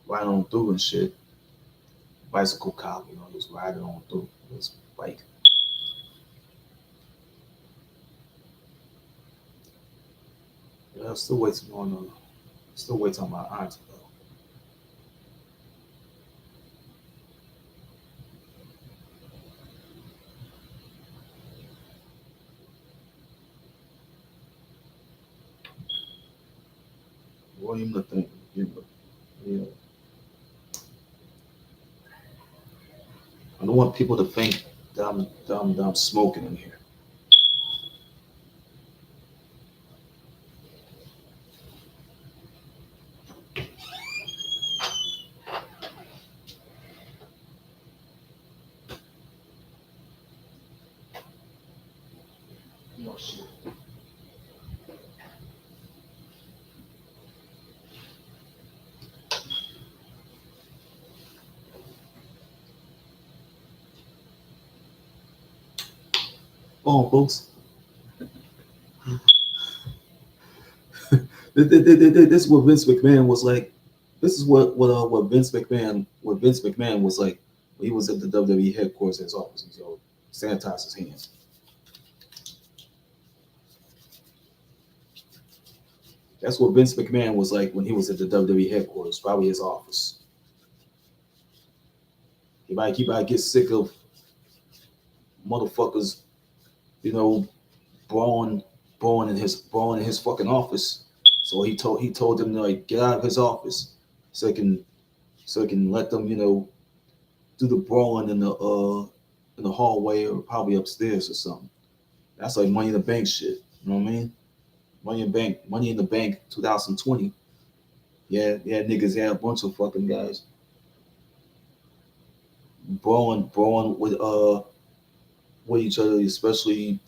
B: riding on through and shit. Bicycle cop. Just riding on through his bike. Yeah, I'm still waiting on my aunt to go. William the thing. Yeah. I don't want people to think that I'm smoking in here. Oh shit. Oh, folks, this is what Vince McMahon was like. This is what Vince McMahon was like when he was at the WWE headquarters in his office. He sanitized his hands. That's what Vince McMahon was like when he was at the WWE headquarters, probably his office. He might get sick of motherfuckers, you know, brawling, brawling in his fucking office. So he told them to like get out of his office, so he can let them, do the brawling in the hallway or probably upstairs or something. That's like Money in the Bank shit. You know what I mean? Money in the Bank, 2020. Yeah, niggas had a bunch of fucking guys brawling with each other, especially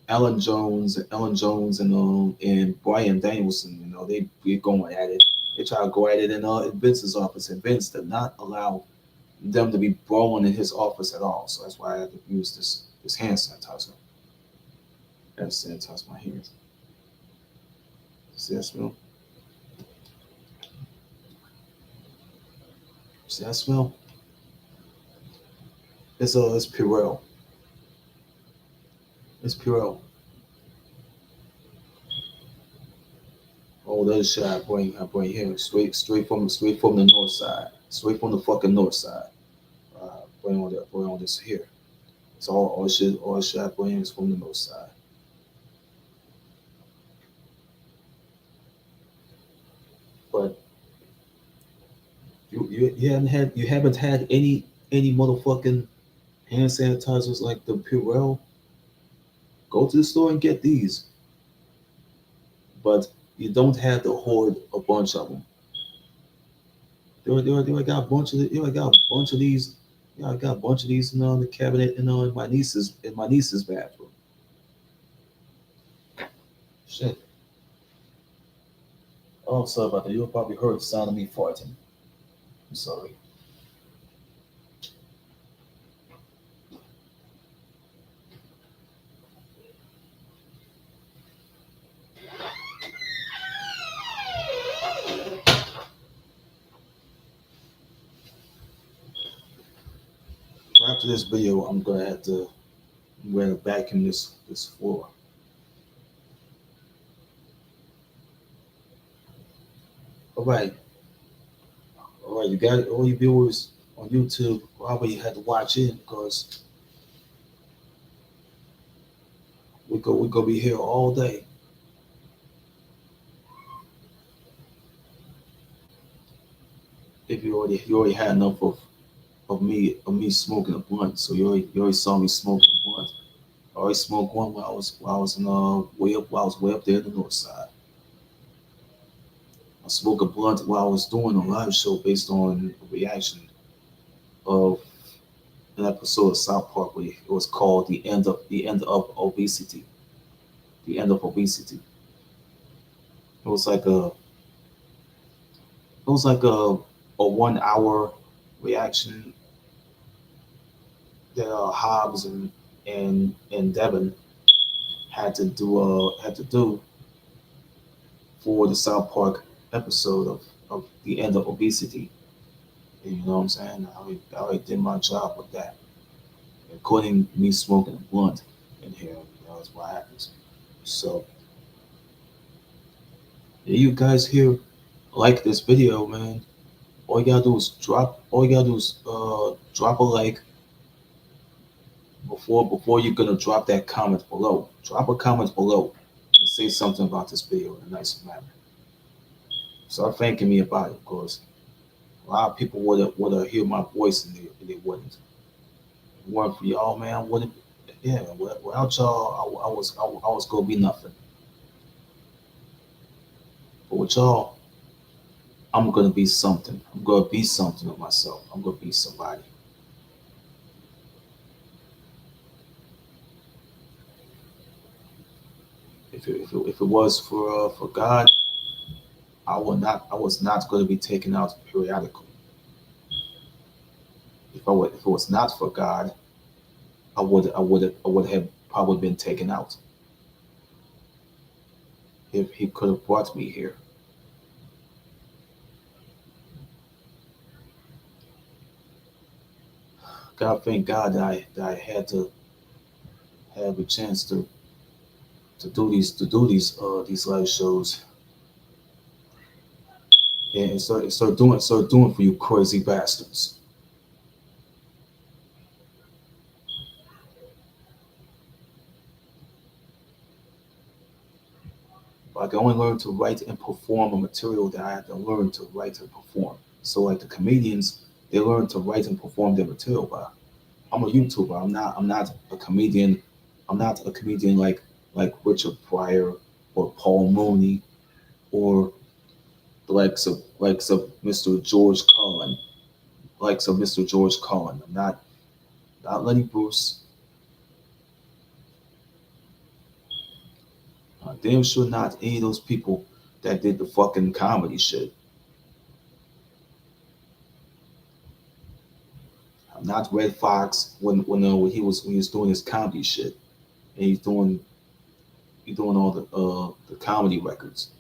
B: Ellen Jones and Brian Danielson. They be going at it. They try to go at it in Vince's office, and Vince did not allow them to be brawling in his office at all. So that's why I had to use this hand sanitizer. I had to sanitize my hands. See that smell? See that smell? It's Purell. It's Purell. Oh, the other shit I bring here straight from the north side, straight from the fucking north side. Bring on this here. It's all shit I bring is from the north side. But you haven't had any motherfucking hand sanitizers like the Purell. Go to the store and get these, but you don't have to hoard a bunch of them. I got a bunch of I got a bunch of these. Yeah, I got a bunch of these in the cabinet in my niece's bathroom. Shit. Oh, I'm sorry about that. You'll probably heard the sound of me farting. I'm sorry. So after this video, I'm gonna vacuum this floor. All right, all right. You got it. All you viewers on YouTube probably had to watch in because we gonna be here all day. If you already had enough of me smoking a blunt, so you already saw me smoking a blunt. I already smoked one while I was in way up there in the north side. I smoked a blunt while I was doing a live show based on a reaction of an episode of South Park where it was called the end of obesity. The end of obesity. It was like a 1 hour reaction that Hobbs and Devin had to do for the South Park episode of the end of obesity. And you know what I'm saying? I already did my job with that. Including me smoking a blunt in here, that's what happens. So, if you guys here like this video, man, all you gotta do is drop a like before you're gonna drop that comment below. Drop a comment below and say something about this video in a nice manner. Start thanking me about it, because a lot of people would have hear my voice and they wouldn't. weren't for y'all, man, would it? Yeah, without y'all, I was gonna be nothing. But with y'all, I'm gonna be something. I'm gonna be something of myself. I'm gonna be somebody. If it was for God, I was not gonna be taken out periodically. If it was not for God, I would have probably been taken out. If He could have brought me here. God, thank God that I had to have a chance to do these live shows and start doing for you crazy bastards. Like I only learned to write and perform a material that I had to learn to write and perform. So like the comedians, they learn to write and perform their material. But I'm a YouTuber. I'm not a comedian. I'm not a comedian like Richard Pryor or Paul Mooney or the likes of Mr. George Carlin, likes of Mr. George Carlin. I'm not Lenny Bruce. Damn sure not any of those people that did the fucking comedy shit. I'm not Red Fox when he was doing his comedy shit and he's doing all the comedy records.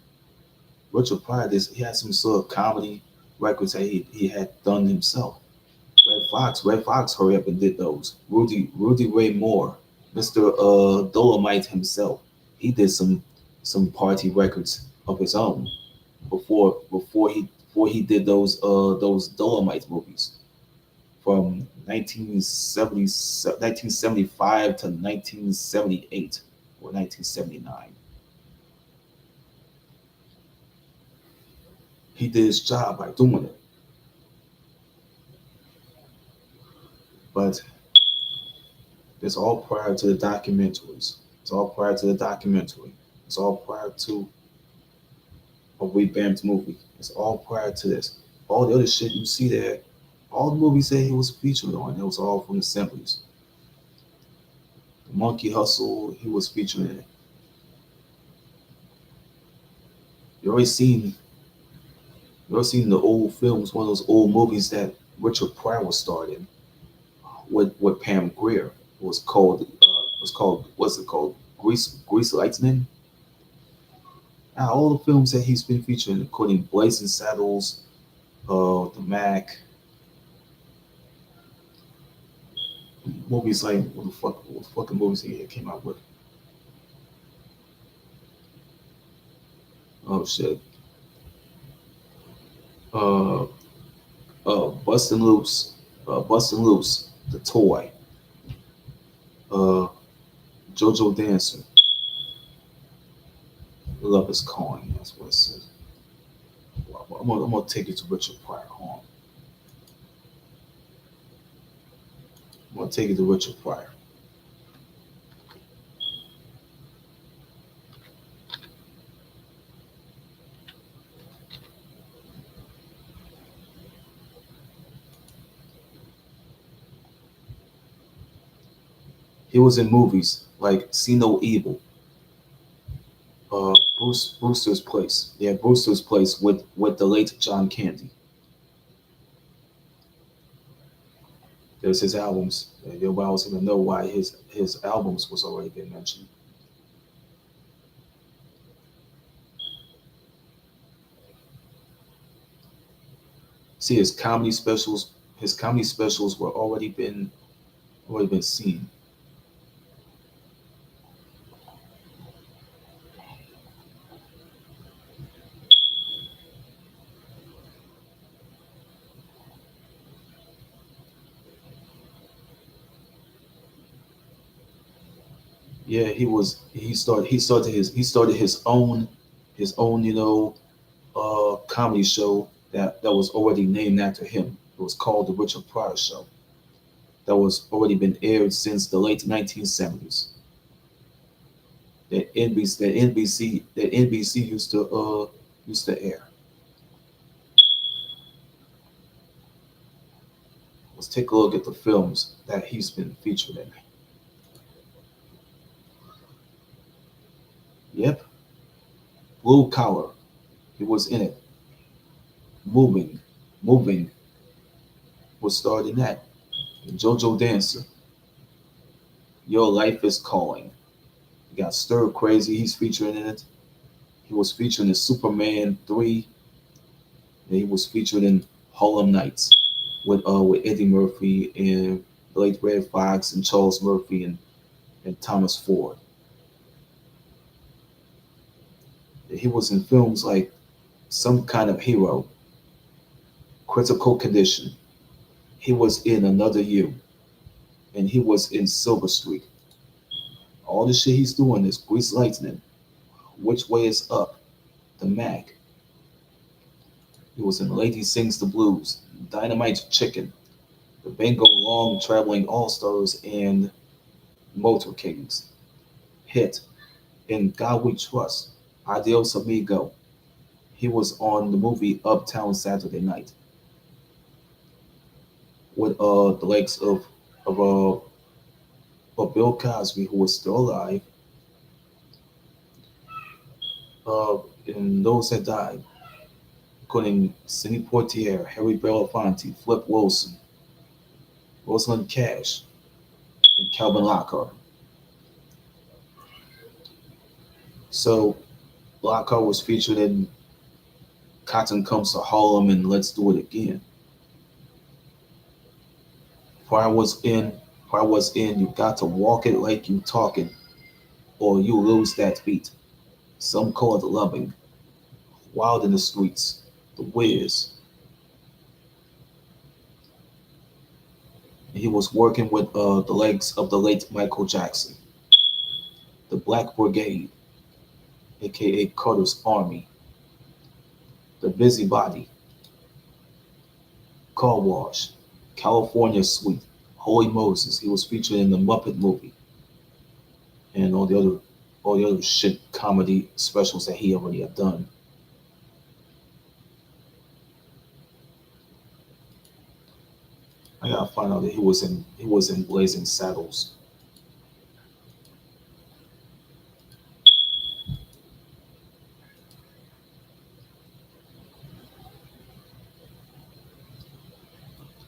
B: Richard Pryor, he had some sort of comedy records that he had done himself. Red Fox, hurry up and did those. Rudy Ray Moore, Mr. Dolomite himself, he did some party records of his own before he did those Dolomite movies from 1975 to 1978 or 1979. He did his job by doing it, but it's all prior to the documentaries. It's all prior to the documentary. It's all prior to a revamped movie. It's all prior to this. All the other shit you see there, all the movies that he was featured on, it was all from the seventies. The Monkey Hustle, he was featured in it. You already seen you already seen the old films, one of those old movies that Richard Pryor was starred in with Pam Grier. It was called what's it called? Grease Lightning. All the films that he's been featured in, including Blazing Saddles, The Mac, movies like what the fucking movies he came out with. Oh shit. Uh, Bustin' Loose, Bustin' Loose, the toy. Uh, JoJo Dancer, Love is Calling. That's what it says. I'm gonna take you to Richard Pryor. Hold on. I'm gonna take you to Richard Pryor. He was in movies like See No Evil, Brewster's Place. Yeah, Brewster's Place with the late John Candy. There's his albums. Your was even know why his albums was already been mentioned. See his comedy specials were already been seen. Yeah, he started his own comedy show that was already named after him. It was called the Richard Pryor Show. that was already been aired since the late 1970s. That NBC used to air. Let's take a look at the films that he's been featured in. Yep, Blue Collar, he was in it. Moving, Moving was starred in that. JoJo Dancer, Your Life is Calling. You got Stir Crazy, he's featured in it. He was featured in Superman 3. And he was featured in Harlem Nights with Eddie Murphy and the late Red Fox and Charles Murphy and Thomas Ford. He was in films like Some Kind of Hero, Critical Condition. He was in Another You, and he was in Silver Street. All the shit he's doing is Grease Lightning, Which Way Is Up, The Mac. He was in Lady Sings the Blues, Dynamite Chicken, The Bingo Long Traveling All Stars, and Motor Kings. Hit, In God We Trust, Adios Amigo. He was on the movie Uptown Saturday Night with the likes of Bill Cosby, who was still alive, uh, and those that died, including Sidney Poitier, Harry Belafonte, Flip Wilson, Rosalind Cash, and Calvin Lockhart. So Lockhart was featured in Cotton Comes to Harlem and Let's Do It Again. Before I was in, before I was in, you got to walk it like you talking, or you lose that beat. Some call it loving. Wild in the Streets, The Wiz. He was working with the legs of the late Michael Jackson. The Black Brigade, aka Carter's Army. The Busybody, Car Wash, California Suite, Holy Moses. He was featured in the Muppet movie and all the other shit comedy specials that he already had done. I gotta find out that he was in Blazing Saddles.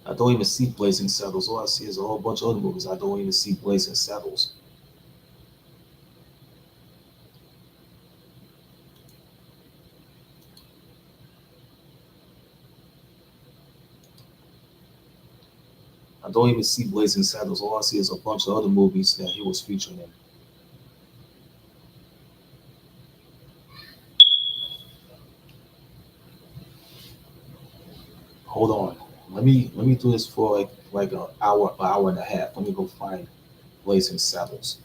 B: I don't even see Blazing Saddles. All I see is a whole bunch of other movies. I don't even see Blazing Saddles. I don't even see Blazing Saddles. All I see is a bunch of other movies that he was featured in. Hold on. Let me do this for like an hour and a half. Let me go find Blazing Saddles.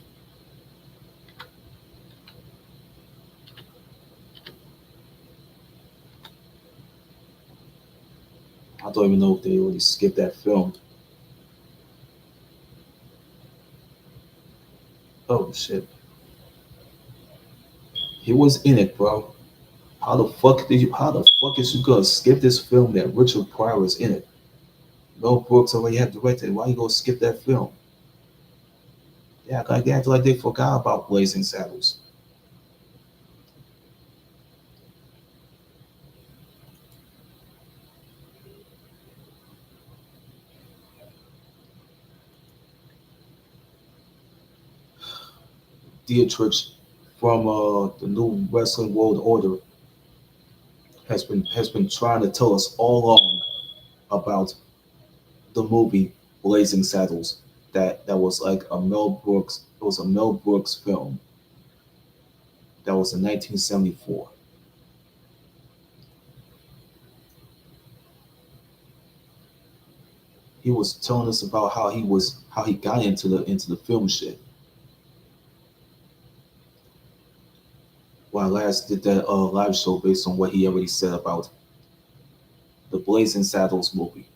B: I don't even know if they already skipped that film. Oh shit. He was in it, bro. How the fuck is you gonna skip this film that Richard Pryor is in it? Mel Brooks already had directed. Why you gonna skip that film? Yeah, like they act like they forgot about Blazing Saddles. Dietrich from the new Wrestling World Order has been trying to tell us all along about the movie Blazing Saddles. That was like a Mel Brooks. It was a Mel Brooks film that was in 1974. He was telling us about how he got into the film shit. When I last did that live show based on what he already said about the Blazing Saddles movie.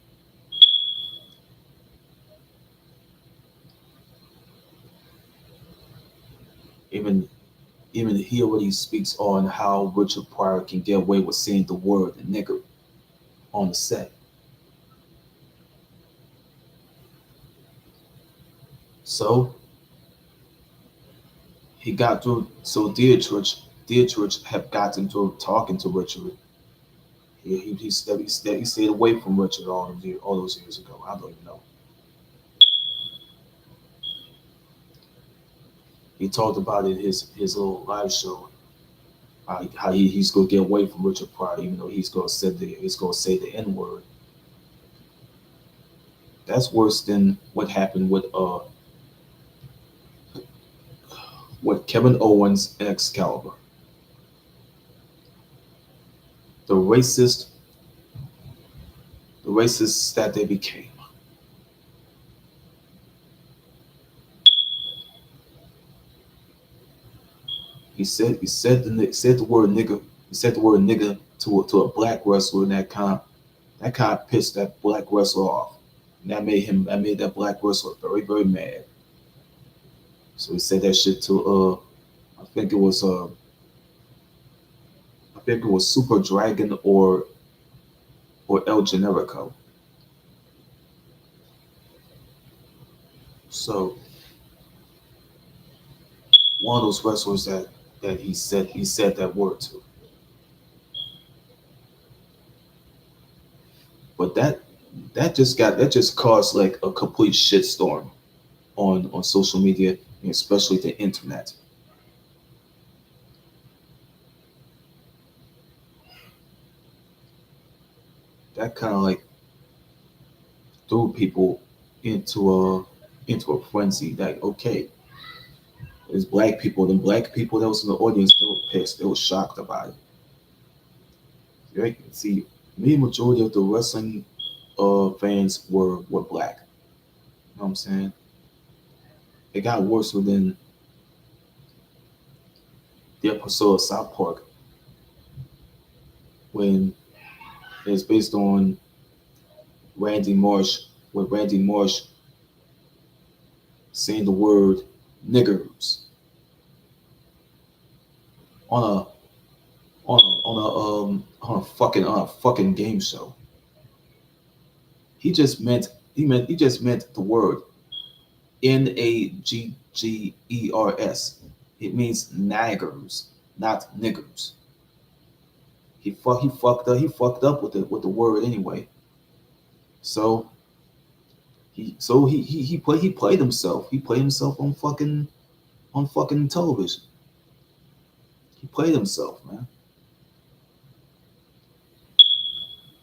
B: Even even he already speaks on how Richard Pryor can get away with saying the word nigger on the set. So he got through. So Dietrich had gotten through talking to Richard. He stayed away from Richard all those years ago. I don't even know. He talked about it in his little live show. He's gonna get away from Richard Pryor, even though he's gonna say the N word. That's worse than what happened with Kevin Owens and Excalibur. The racist the racists that they became. He said the word nigga. He said the word nigga to a black wrestler, and that kind of pissed that black wrestler off. And that made that black wrestler very, very mad. So he said that shit to I think it was Super Dragon or El Generico. So one of those wrestlers that he said that word to. But that just caused like a complete shitstorm on social media, and especially the internet. That kind of like threw people into a frenzy. Like, okay, there's black people. The black people that was in the audience, they were pissed. They were shocked about it. Right? See, me majority of the wrestling fans were black. You know what I'm saying? It got worse within the episode of South Park when it's based on Randy Marsh, with Randy Marsh saying the word niggers on a on a fucking game show. He just meant he just meant the word Naggers. It means naggers, not niggers. He fucked up with the word anyway. So he played himself. He played himself on fucking television. He played himself, man.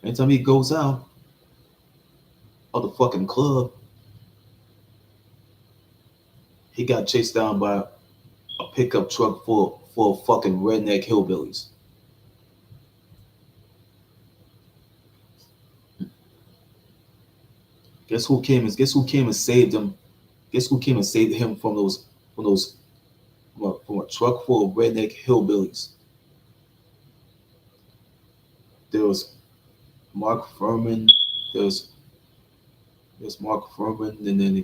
B: Anytime he goes out of the fucking club, he got chased down by a pickup truck full of fucking redneck hillbillies. Guess who came and saved him? Guess who came and saved him from those from a truck full of redneck hillbillies? There was Mark Furman. There's there's Mark Furman, and then they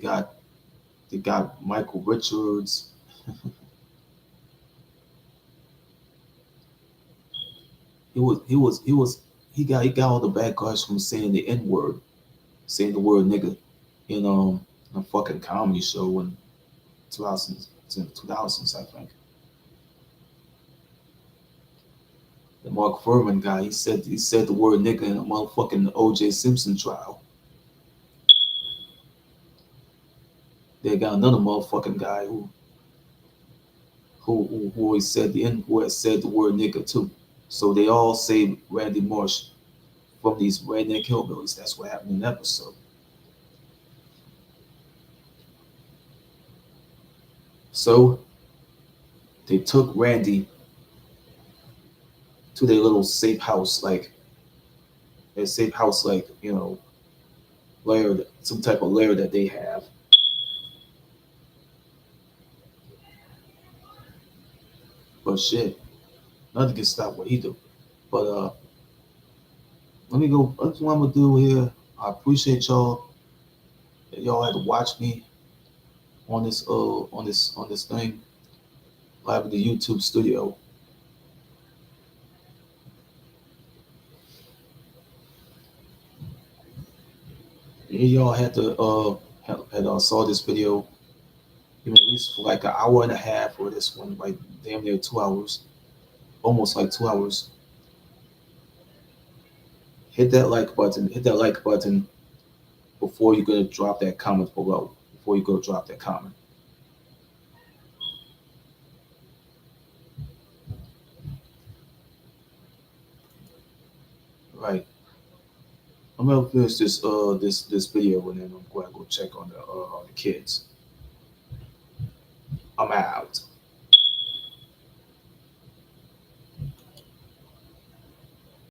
B: got Michael Richards. He got all the bad guys from saying the N word, saying the word nigga in a fucking comedy show in 2000s, I think. The Mark Furman guy, he said the word nigga in a motherfucking O.J. Simpson trial. They got another motherfucking guy who always said who has said the word nigga too. So they all say Randy Marsh from these redneck hillbillies. That's what happened in the episode. So they took Randy to their little safe house, like their safe house, like lair, some type of lair that they have. But shit, nothing can stop what he do. But let me go. That's what I'm gonna do here. I appreciate y'all. That y'all had to watch me on this thing. live in the YouTube studio. Y'all had to saw this video. At least for like an hour and a half, or this one like damn near 2 hours, almost like 2 hours. Hit that like button. Hit that like button before you're gonna drop that comment below. Before you go drop that comment. Right. I'm gonna finish this video and then I'm going to go check on the kids. I'm out.